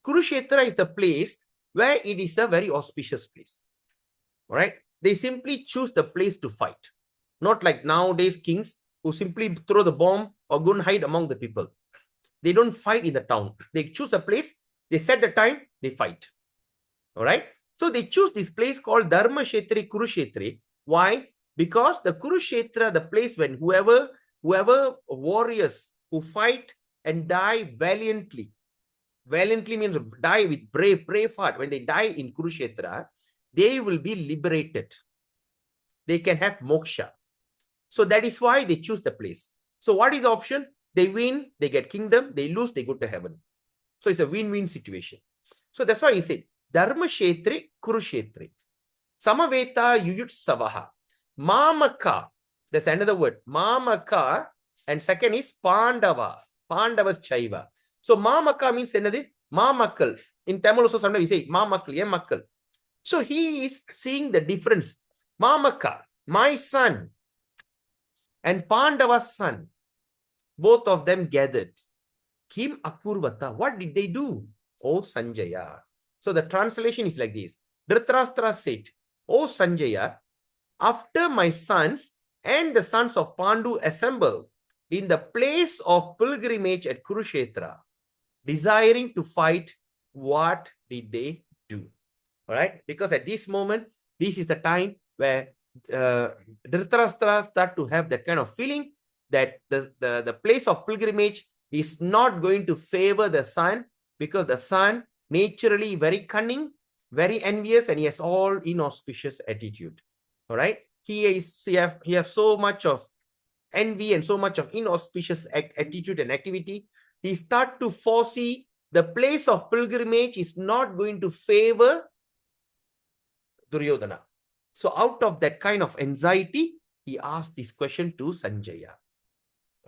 Kurukshetra is the place where it is a very auspicious place. All right. They simply choose the place to fight. Not like nowadays kings who simply throw the bomb or go and hide among the people. They don't fight in the town. They choose a place, they set the time, they fight. All right. So they choose this place called Dharma Kshetri Kurukshetra. Why? Because the Kurukshetra, the place when whoever warriors who fight and die valiantly means die with brave heart. When they die in Kurukshetra, they will be liberated. They can have moksha. So that is why they choose the place. So what is the option? They win, they get kingdom. They lose, they go to heaven. So it's a win-win situation. So that's why he said, Dharma Kshetri Kurukshetra. Samaveta Yuyutsavaha. Mamaka. That's another word. Mamaka. And second is Pandava. Pandavas Chaiva. So Mamaka means another Mamakal. In Tamil also sometimes we say Mamakal, yeah, Makal. So he is seeing the difference. Mamaka, my son, and Pandava's son, both of them gathered. Kim Akurvata. What did they do? Oh Sanjaya. So the translation is like this. Dhritarashtra said, Oh Sanjaya, after my sons and the sons of Pandu assemble in the place of pilgrimage at Kurukshetra, desiring to fight, what did they do? All right, because at this moment, this is the time where Dhritarashtra start to have that kind of feeling that the place of pilgrimage is not going to favor the son, because the son naturally very cunning, very envious, and he has all inauspicious attitude. All right, he has so much of envy and so much of inauspicious attitude and activity. He start to foresee the place of pilgrimage is not going to favor Duryodhana. So out of that kind of anxiety, he asked this question to Sanjaya.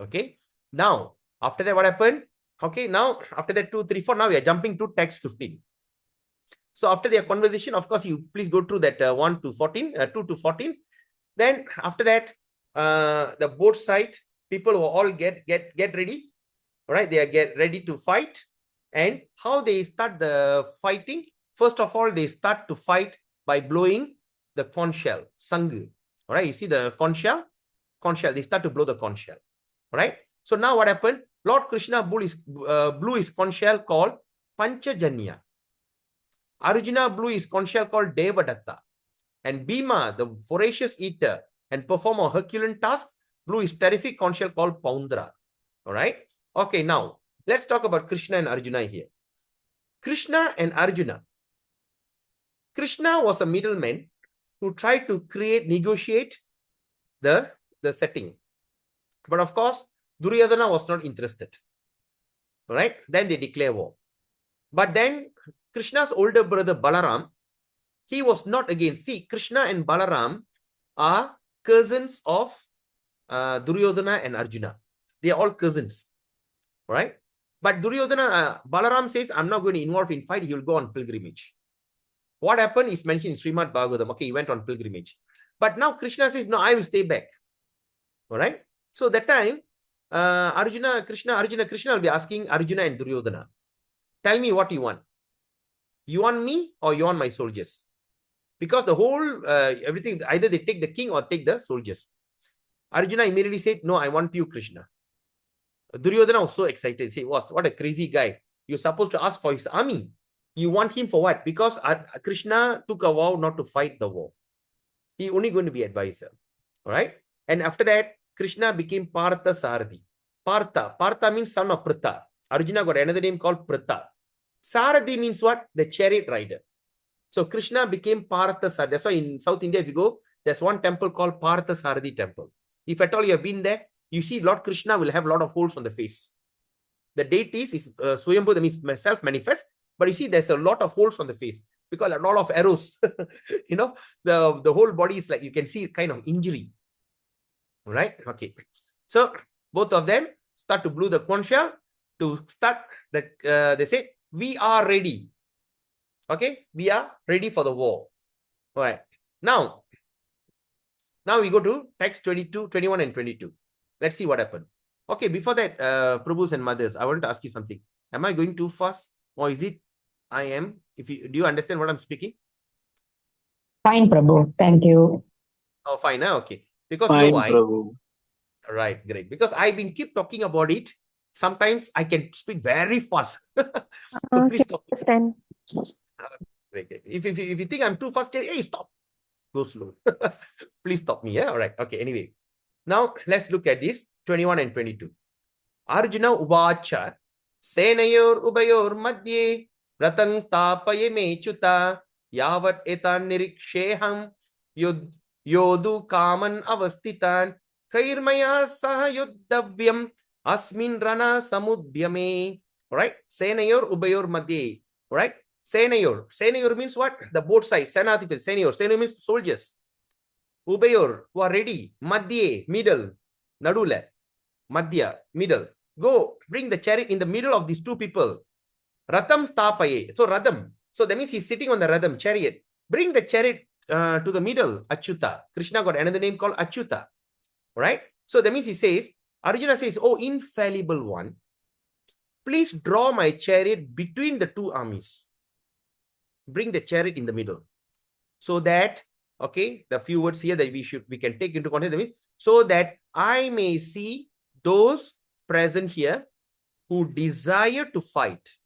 Okay. Now, after that, what happened? Okay. Now, after that, 2, 3, 4, now we are jumping to text 15. So after their conversation, of course, you please go through that 1 to 14, 2 to 14. Then after that, the both side people will all get ready. All right. They are get ready to fight. And how they start the fighting? First of all, they start to fight by blowing the conch shell, sangu. All right, you see the conch shell? Conch shell, they start to blow the conch shell. All right, so now what happened? Lord Krishna blew his conch shell called Panchajanya. Arjuna blew his conch shell called Devadatta. And Bhima, the voracious eater and performer of Herculean task, blew his terrific conch shell called Paundra. All right, okay, now let's talk about Krishna and Arjuna here. Krishna and Arjuna. Krishna was a middleman who tried to negotiate the setting. But of course, Duryodhana was not interested. All right, then they declare war. But then Krishna's older brother Balaram, he was not against. See, Krishna and Balaram are cousins of Duryodhana and Arjuna. They are all cousins. All right, but Duryodhana, Balaram says, I'm not going to involve in fight. He will go on pilgrimage. What happened is mentioned in Srimad Bhagavatam. Okay, he went on pilgrimage. But now Krishna says, no, I will stay back. All right. So that time, Krishna will be asking Arjuna and Duryodhana, tell me what you want. You want me or you want my soldiers? Because the whole, everything, either they take the king or take the soldiers. Arjuna immediately said, no, I want you, Krishna. Duryodhana was so excited. He said, what a crazy guy. You're supposed to ask for his army. You want him for what? Because Krishna took a vow not to fight the war. He only going to be advisor. All right. And after that, Krishna became Partha Sarthi. Partha means son of Pritha. Arjuna got another name called Pritha. Sarthi means what? The chariot rider. So Krishna became Partha Sarthi. That's why in South India, if you go, there's one temple called Partha Sarthi temple. If at all you have been there, you see Lord Krishna will have a lot of holes on the face. The deities is Swayambhu, that means self-manifest, but you see there's a lot of holes on the face because a lot of arrows. You know, the whole body is like, you can see kind of injury. Right? Okay. So both of them start to blow the conch shell to start the, they say, we are ready. Okay, we are ready for the war. All right. Now we go to text 22, 21 and 22. Let's see what happened. Okay, before that, Prabhus and mothers, I want to ask you something. Am I going too fast or is it I am? Do you understand what I'm speaking? Fine, Prabhu. Thank you. Oh, fine. Okay. Because Fine, you know why? Prabhu. Right, great. Because I've been keep talking about it. Sometimes I can speak very fast. So please stop. Understand. Great. If you think I'm too fast, hey, stop. Go slow. Please stop me. Yeah. All right. Okay. Anyway, now let's look at this 21 and 22. Arjuna uvacha senayor ubayor madhye ratang stapaye me chuta yavat etan niriksheham yodu kaman avastitan kairmaya saha yuddhavyam asmin rana samudyame. All right. Senayor ubayor madhye. All right. Senayor means what? The both sides. Senathipati, Senayor means soldiers. Ubayor, who are ready. Madhye, middle. Nadula. Madhya, middle. Go, bring the chariot in the middle of these two people. Ratham stapaye. So Radham. So that means he's sitting on the Radham, chariot. Bring the chariot to the middle. Achyuta. Krishna got another name called Achyuta. Right? So that means he says, Arjuna says, oh, infallible one, please draw my chariot between the two armies. Bring the chariot in the middle. So that, okay, the few words here that we can take into context, so that I may see those present here who desire to fight.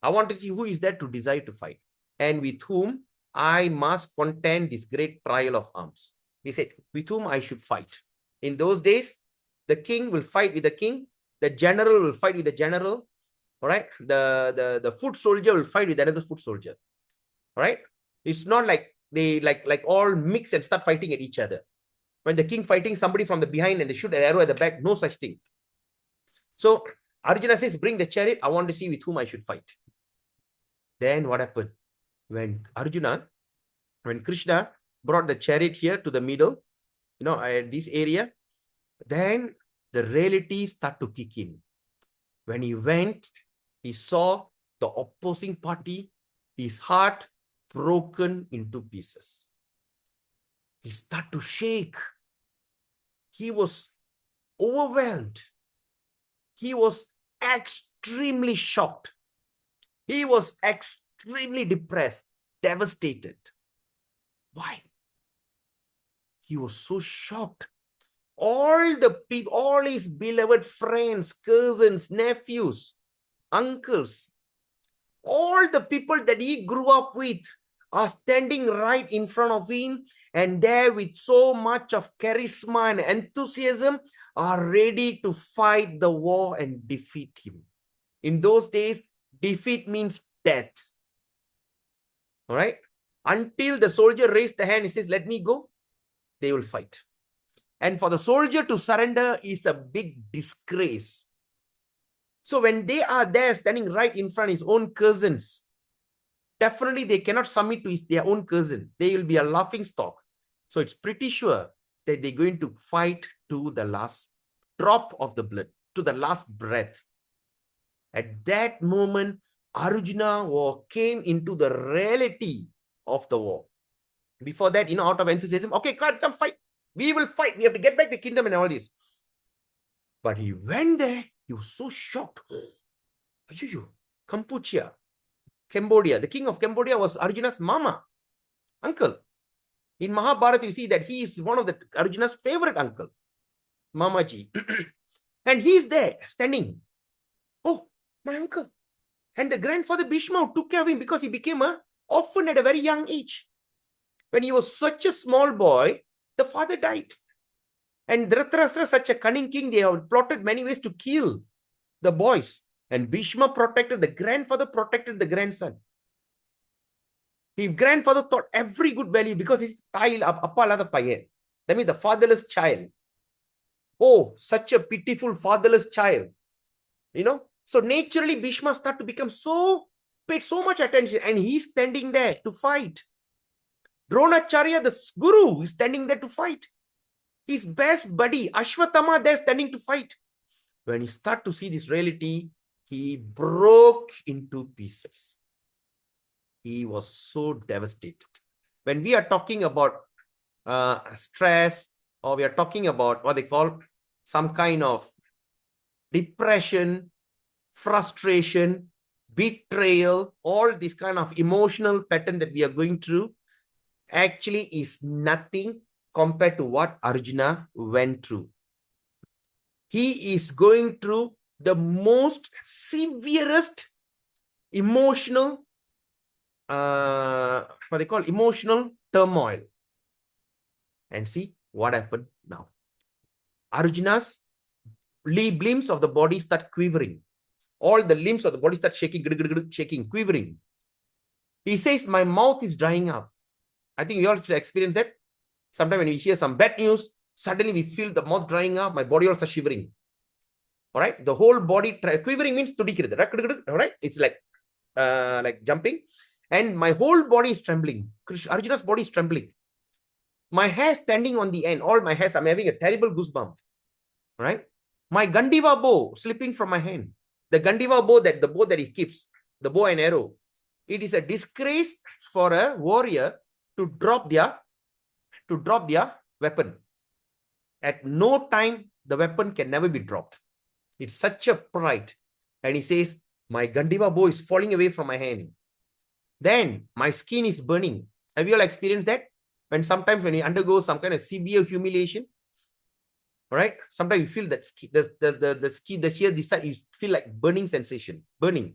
I want to see who is that to desire to fight and with whom I must contend this great trial of arms. He said, with whom I should fight. In those days, the king will fight with the king, the general will fight with the general, all right? The foot soldier will fight with another foot soldier. All right? It's not like they like all mix and start fighting at each other. When the king fighting somebody from the behind and they shoot an arrow at the back, no such thing. So Arjuna says, bring the chariot. I want to see with whom I should fight. Then what happened? When Krishna brought the chariot here to the middle, you know, at this area, then the reality start to kick in. When he went, he saw the opposing party, his heart broken into pieces. He started to shake. He was overwhelmed. He was extremely shocked. He was extremely depressed, devastated. Why? He was so shocked. All the people, all his beloved friends, cousins, nephews, uncles, all the people that he grew up with are standing right in front of him, and there with so much of charisma and enthusiasm are ready to fight the war and defeat him. In those days, defeat means death. All right? Until the soldier raised the hand, he says, let me go, they will fight. And for the soldier to surrender is a big disgrace. So when they are there standing right in front of his own cousins, definitely they cannot submit to their own cousin. They will be a laughing stock. So it's pretty sure that they're going to fight to the last drop of the blood, to the last breath. At that moment, Arjuna came into the reality of the war. Before that, out of enthusiasm, okay, come fight. We will fight. We have to get back the kingdom and all this. But he went there. He was so shocked. Cambodia. The king of Cambodia was Arjuna's mama, uncle. In Mahabharata, you see that he is one of Arjuna's favorite uncle. Mamaji. And he's there, standing. Oh, my uncle. And the grandfather Bhishma took care of him because he became an orphan at a very young age. When he was such a small boy, the father died. And Dhritarashtra, such a cunning king, they have plotted many ways to kill the boys. And Bhishma protected, the grandfather protected the grandson. His grandfather taught every good value because his child, appa allada payan. That means the fatherless child. Oh, such a pitiful fatherless child. You know, so naturally Bhishma started to become paid so much attention, and he's standing there to fight. Dronacharya, the guru, is standing there to fight. His best buddy, Ashwatthama, there standing to fight. When he started to see this reality, he broke into pieces. He was so devastated. When we are talking about stress, or we are talking about what they call some kind of depression, frustration, betrayal, all this kind of emotional pattern that we are going through actually is nothing compared to what Arjuna went through. He is going through the most severest emotional, what they call emotional turmoil. And see what happened now. Arjuna's limbs of the body start quivering. All the limbs of the body start shaking, shaking, quivering. He says, my mouth is drying up. I think we all experience that. Sometimes when we hear some bad news, suddenly we feel the mouth drying up, my body also shivering. All right, the whole body quivering means tudikkirathu. All right, it's like jumping, and my whole body is trembling. Arjuna's body is trembling. My hair standing on the end, all my hairs, I'm having a terrible goosebump. All right, my Gandiva bow slipping from my hand. The Gandiva bow, the bow that he keeps, the bow and arrow. It is a disgrace for a warrior to drop their weapon. At no time, the weapon can never be dropped. It's such a pride. And he says, my Gandiva bow is falling away from my hand. Then my skin is burning. Have you all experienced that? When sometimes when you undergo some kind of severe humiliation, all right, sometimes you feel that the skin, here, this side, you feel like burning sensation, burning.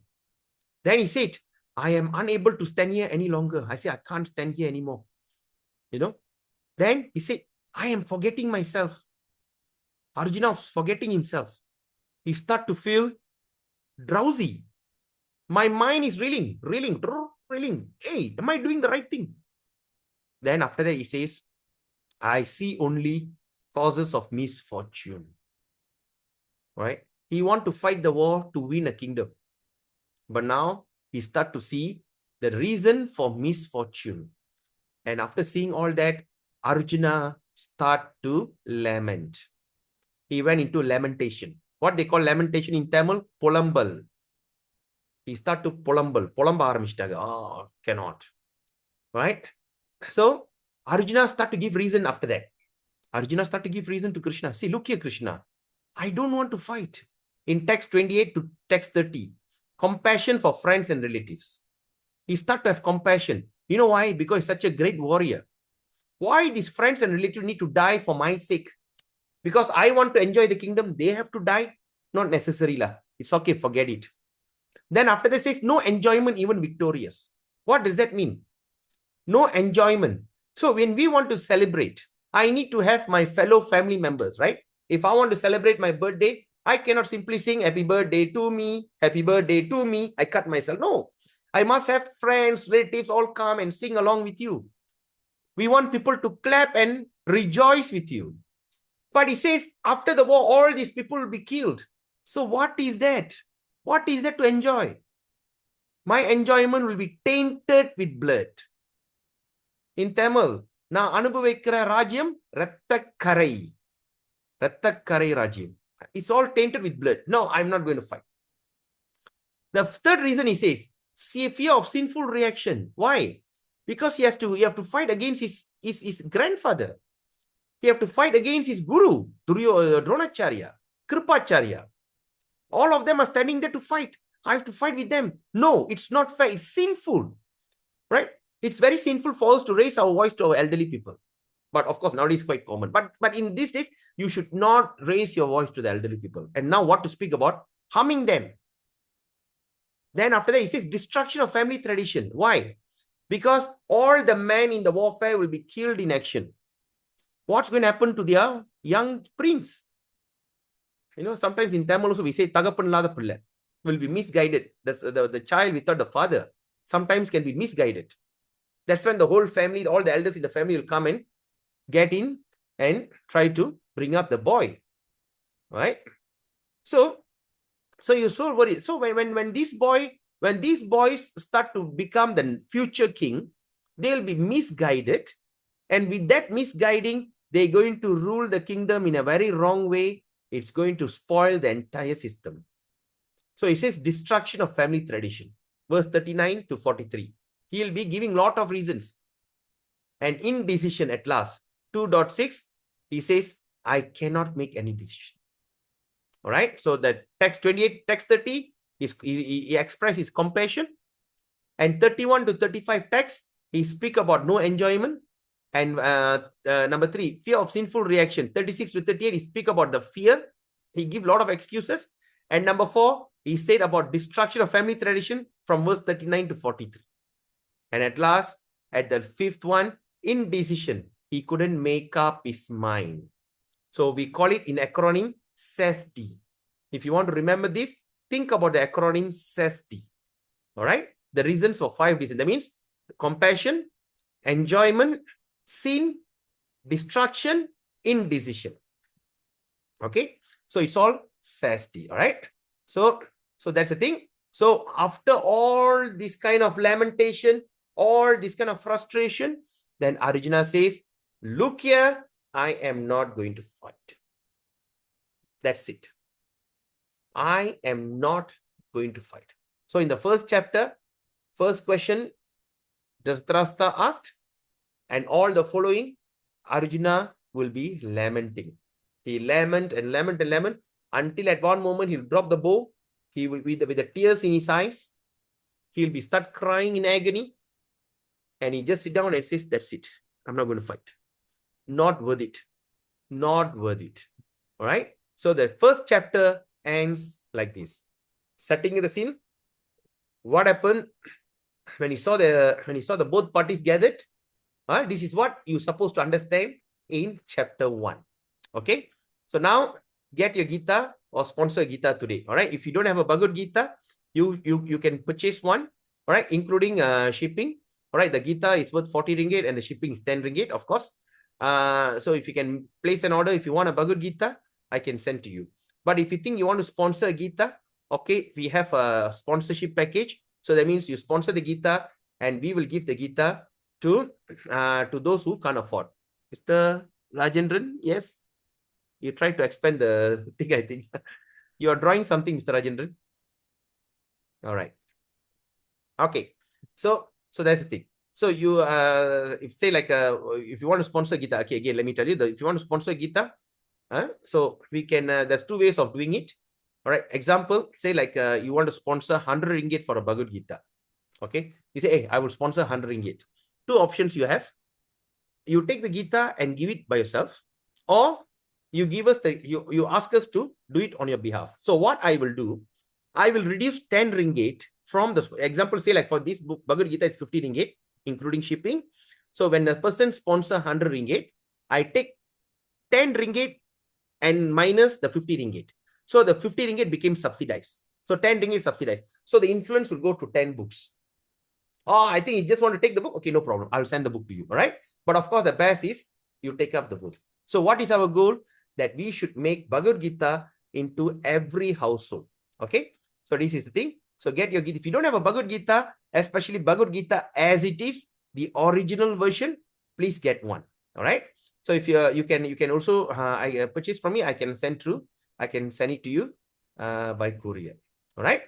Then he said, I am unable to stand here any longer. I say, I can't stand here anymore. You know, then he said, I am forgetting myself. Arjuna was forgetting himself. He started to feel drowsy. My mind is reeling. Hey, am I doing the right thing? Then after that, he says, I see only causes of misfortune. Right? He wants to fight the war to win a kingdom. But now he starts to see the reason for misfortune. And after seeing all that, Arjuna started to lament. He went into lamentation. What they call lamentation in Tamil? Polambal. He started to polamba ஆரம்பிச்சிட்டாங்க. Oh, cannot. Right? So, Arjuna started to give reason after that. Arjuna started to give reason to Krishna. See, look here, Krishna. I don't want to fight. In text 28 to text 30, compassion for friends and relatives. He started to have compassion. You know why? Because he's such a great warrior. Why these friends and relatives need to die for my sake? Because I want to enjoy the kingdom, they have to die? Not necessary lah. It's okay, forget it. Then after this says, no enjoyment, even victorious. What does that mean? No enjoyment. So when we want to celebrate, I need to have my fellow family members, right? If I want to celebrate my birthday, I cannot simply sing happy birthday to me, happy birthday to me. I cut myself. No, I must have friends, relatives all come and sing along with you. We want people to clap and rejoice with you. But he says, after the war, all these people will be killed. So what is that? What is that to enjoy? My enjoyment will be tainted with blood. In Tamil, na anubavikkira rajyam rattakarai. Rattakarai rajyam. It's all tainted with blood. No, I'm not going to fight. The third reason he says, fear of sinful reaction. Why? Because he have to fight against his grandfather. He have to fight against his guru, Dronacharya, Kripacharya. All of them are standing there to fight. I have to fight with them. No, it's not fair. It's sinful. Right? It's very sinful for us to raise our voice to our elderly people. But of course, nowadays it's quite common. But in these days, you should not raise your voice to the elderly people. And now what to speak about? Harming them. Then after that, he says destruction of family tradition. Why? Because all the men in the warfare will be killed in action. What's going to happen to their young prince? Sometimes in Tamil also we say Tagapanlada Pilla will be misguided. The child without the father sometimes can be misguided. That's when the whole family, all the elders in the family will come and get in and try to bring up the boy. Right? So you're so worried. So when these boys start to become the future king, they'll be misguided. And with that misguiding, they're going to rule the kingdom in a very wrong way. It's going to spoil the entire system. So he says destruction of family tradition. Verse 39 to 43. He'll be giving lot of reasons. And indecision at last. 2.6, he says, I cannot make any decision. All right. So that text 28, text 30, he expressed his compassion. And 31 to 35 text, he speak about no enjoyment. And number 3, fear of sinful reaction. 36 to 38, he speak about the fear. He give a lot of excuses. And number 4, he said about destruction of family tradition from verse 39 to 43. And at last, at the 5th one, indecision. He couldn't make up his mind. So we call it in acronym SESD. If you want to remember this, think about the acronym SESD. All right. The reasons for 5 reasons. That means compassion, enjoyment, sin, destruction, indecision. Okay. So it's all SESD. All right. So that's the thing. So after all this kind of lamentation, all this kind of frustration, then Arjuna says, look here, I am not going to fight. That's it. I am not going to fight. So in the first chapter, first question, Dhritarashtra asked, and all the following, Arjuna will be lamenting. He lament and lament and lament until at one moment he'll drop the bow. He will with the tears in his eyes. He'll be start crying in agony. And he just sit down and says, that's it. I'm not going to fight. Not worth it. Not worth it. All right. So the first chapter ends like this. Setting the scene. What happened when he saw the both parties gathered? This is what you're supposed to understand in chapter 1. Okay. So now get your Gita or sponsor Gita today. All right. If you don't have a Bhagavad Gita, you can purchase one. All right, including shipping. All right, the Gita is worth 40 ringgit and the shipping is 10 ringgit, of course. So if you can place an order, if you want a Bhagavad Gita, I can send to you. But if you think you want to sponsor a Gita, okay, we have a sponsorship package. So that means you sponsor the Gita and we will give the Gita to those who can't afford. Mr. Rajendran, yes? You try to expand the thing, I think. You are drawing something, Mr. Rajendran. All right. Okay. So that's the thing. So you if say like if you want to sponsor Gita, okay, again let me tell you, if you want to sponsor Gita, so we can there's 2 ways of doing it. All right, example, say like you want to sponsor 100 ringgit for a Bhagavad Gita. Okay, you say, hey, I will sponsor 100 ringgit. 2 options you have. You take the Gita and give it by yourself, or you give us you ask us to do it on your behalf. So what I will do, I will reduce 10 ringgit from the example, say like for this book, Bhagavad Gita is 50 ringgit, including shipping. So when the person sponsor 100 ringgit, I take 10 ringgit and minus the 50 ringgit. So the 50 ringgit became subsidized. So 10 ringgit subsidized. So the influence will go to 10 books. Oh, I think you just want to take the book. Okay, no problem. I'll send the book to you. All right. But of course, the best is you take up the book. So what is our goal? That we should make Bhagavad Gita into every household. Okay. So this is the thing. So get your Gita. If you don't have a Bhagavad Gita, especially Bhagavad Gita as it is, the original version, please get one. All right. So if you can also purchase from me, I can send it to you by courier. All right.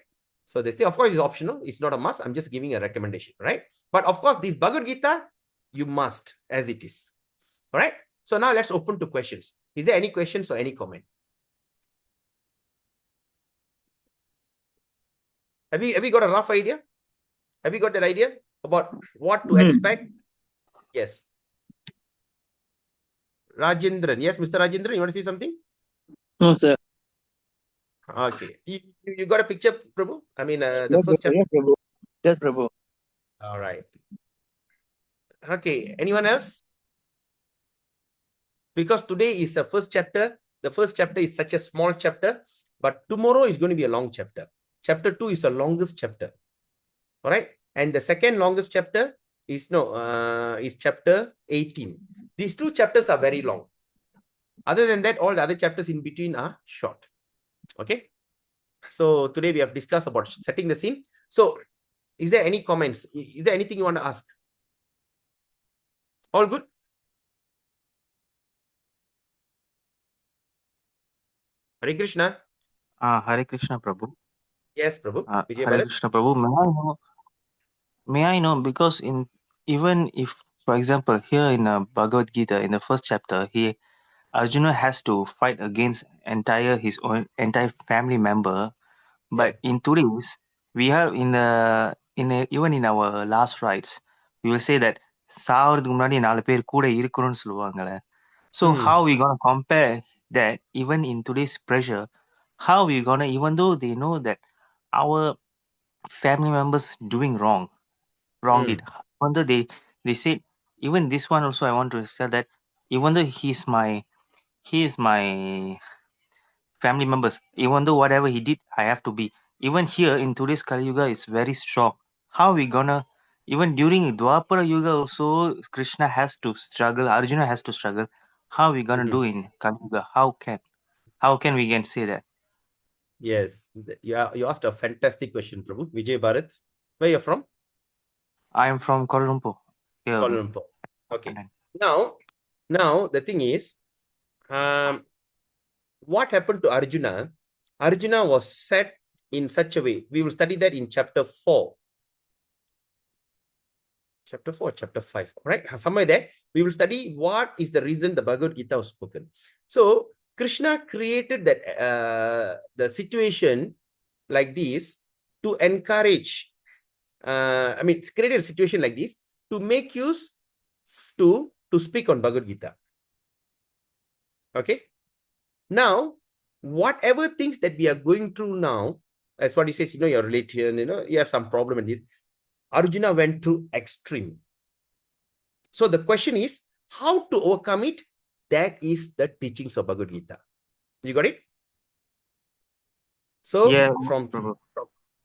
So this thing, of course, is optional. It's not a must. I'm just giving a recommendation. Right. But of course, this Bhagavad Gita, you must as it is. All right. So now let's open to questions. Is there any questions or any comment? Have we got a rough idea? Have you got that idea about what to expect? Yes. Rajendran. Yes, Mr. Rajendran, you want to say something? No, sir. Okay. You got a picture, Prabhu? I mean, the Yes, first chapter. yes, Prabhu. Yes, Prabhu. All right. Okay. Anyone else? Because today is the first chapter. The first chapter is such a small chapter, but tomorrow is going to be a long chapter. Chapter 2 is the longest chapter. All right. And the second longest chapter is is chapter 18. These two chapters are very long. Other than that, all the other chapters in between are short. Okay. So today we have discussed about setting the scene. So is there any comments? Is there anything you want to ask? All good? Hare Krishna. Hare Krishna Prabhu. Yes, Prabhu. Vijay Hare Bharat. Krishna Prabhu. May I know because even if, for example, here in Bhagavad Gita, in the first chapter, Arjuna has to fight against his own entire family member. But in today's, we have even in our last rites, we will say that சாவறதுக்கு முன்னாடி 4 பேர் கூட இருக்கணும்னு சொல்லுவாங்கல்ல. So how we gonna compare that even in today's pressure? How we gonna, even though they know that our family members doing wrong deed, even though they said, even this one also I want to say that even though he is my family members, even though whatever he did I have to be, even here in today's Kali Yuga is very strong. How we gonna, even during Dwapara Yuga also Krishna has to struggle, Arjuna has to struggle. How we gonna do in Kali Yuga? How can we can say that? Yes, you asked a fantastic question, Prabhu. Vijay Bharat. Where you're from? I am from Kuala Lumpur. Kuala Lumpur. Okay. Now the thing is, what happened to Arjuna? Arjuna was set in such a way. We will study that in chapter 4. Chapter 4, chapter 5. Right? Somewhere there, we will study what is the reason the Bhagavad Gita was spoken. So, Krishna created that the situation like this to encourage, created a situation like this to make use to speak on Bhagavad Gita. Okay? Now, whatever things that we are going through now, as what he says, your relation, you have some problem in this. Arjuna went through extreme. So the question is, how to overcome it? That is the teachings of Bhagavad Gita. You got it? So from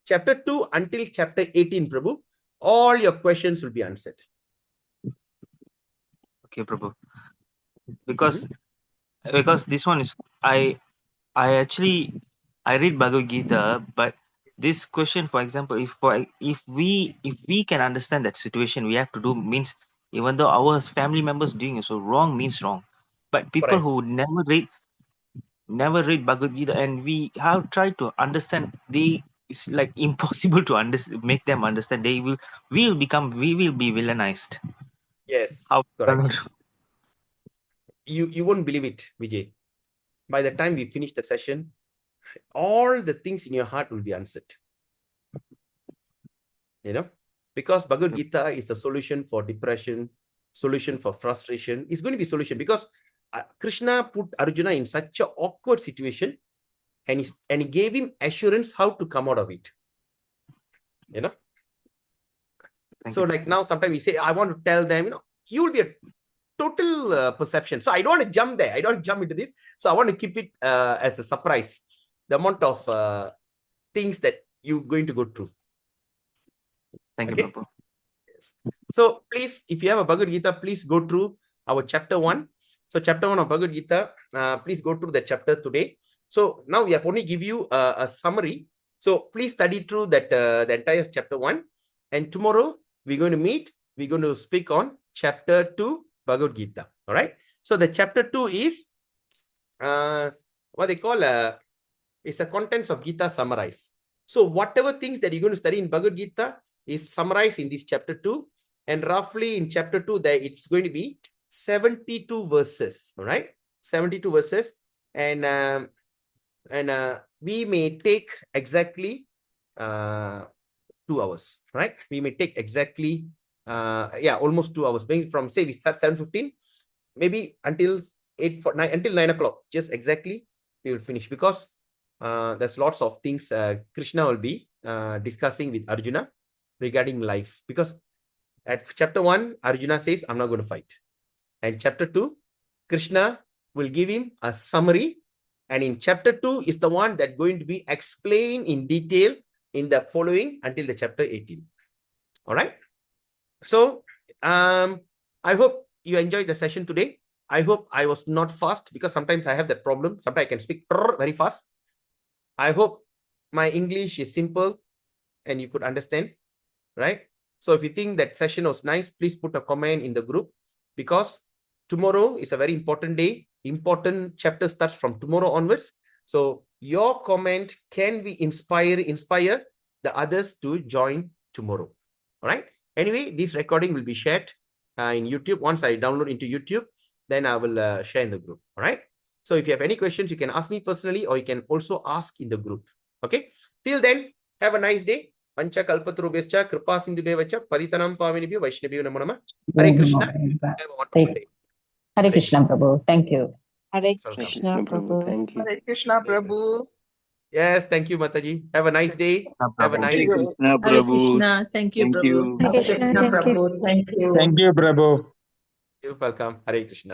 chapter 2 until chapter 18, Prabhu, all your questions will be answered. Okay, Prabhu. Because this one is, I actually read Bhagavad Gita, but this question, for example, if we can understand that situation, we have to do, means even though our family members doing so wrong means wrong, but people who never read Bhagavad Gita and we have tried to understand, it's like impossible to make them understand. We will be villainized. Yes, correct. You won't believe it, Vijay. By the time we finish the session, all the things in your heart will be answered. Because Bhagavad Gita is a solution for depression, solution for frustration. It's going to be a solution because Krishna put Arjuna in such an awkward situation and he gave him assurance how to come out of it. So like now, sometimes we say, I want to tell them, you will be a total perception. So I don't want to jump there. I don't jump into this. So I want to keep it as a surprise. The amount of things that you're going to go through. Thank you, Papa. Yes. So please, if you have a Bhagavad Gita, please go through our chapter 1. So chapter 1 of Bhagavad Gita, please go through that chapter today. So now we have only give you a summary. So please study through that the entire chapter 1. And tomorrow we're going to meet. We're going to speak on chapter 2 Bhagavad Gita. All right. So the chapter 2 is what they call it's the contents of Gita summarized. So whatever things that you're going to study in Bhagavad Gita is summarized in this chapter 2. And roughly in chapter 2, there it's going to be 72 verses. All right. 72 verses. And we may take exactly 2 hours. Right. We may take exactly almost 2 hours. Maybe from, say, we start 7:15, maybe until until 9 o'clock, just exactly, we will finish, because there's lots of things Krishna will be discussing with Arjuna regarding life. Because at chapter 1, Arjuna says, I'm not going to fight. And chapter 2, Krishna will give him a summary. And in chapter 2 is the one that going to be explained in detail in the following until the chapter 18. All right. So I hope you enjoyed the session today. I hope I was not fast, because sometimes I have that problem. Sometimes I can speak very fast. I hope my English is simple and you could understand, right? So if you think that session was nice, please put a comment in the group, because tomorrow is a very important day. Important chapter starts from tomorrow onwards. So your comment can be inspire the others to join tomorrow. All right. Anyway, this recording will be shared in YouTube. Once I download into YouTube, then I will share in the group. All right. So if you have any questions, you can ask me personally, or you can also ask in the group. Okay. Till then, have a nice day. Pancha kalpatarubhyascha kripa sindhubhyevacha paditanam pavanebhyo vaishnavyo namo namah. Hare Krishna. Have a wonderful day. Hare Krishna, Prabhu. Thank you. Hare Welcome. Hare Krishna, Krishna Prabhu. Prabhu. Thank you. Hare Krishna Prabhu. Yes, thank you, Mataji. Have a nice day. Have a Prabhu. nice Hare day. Krishna Hare Prabhu. Krishna. Thank you, Thank Prabhu. you. Hare Krishna, thank you. Prabhu. Thank you. Thank you, Prabhu. You're welcome. Hare Krishna.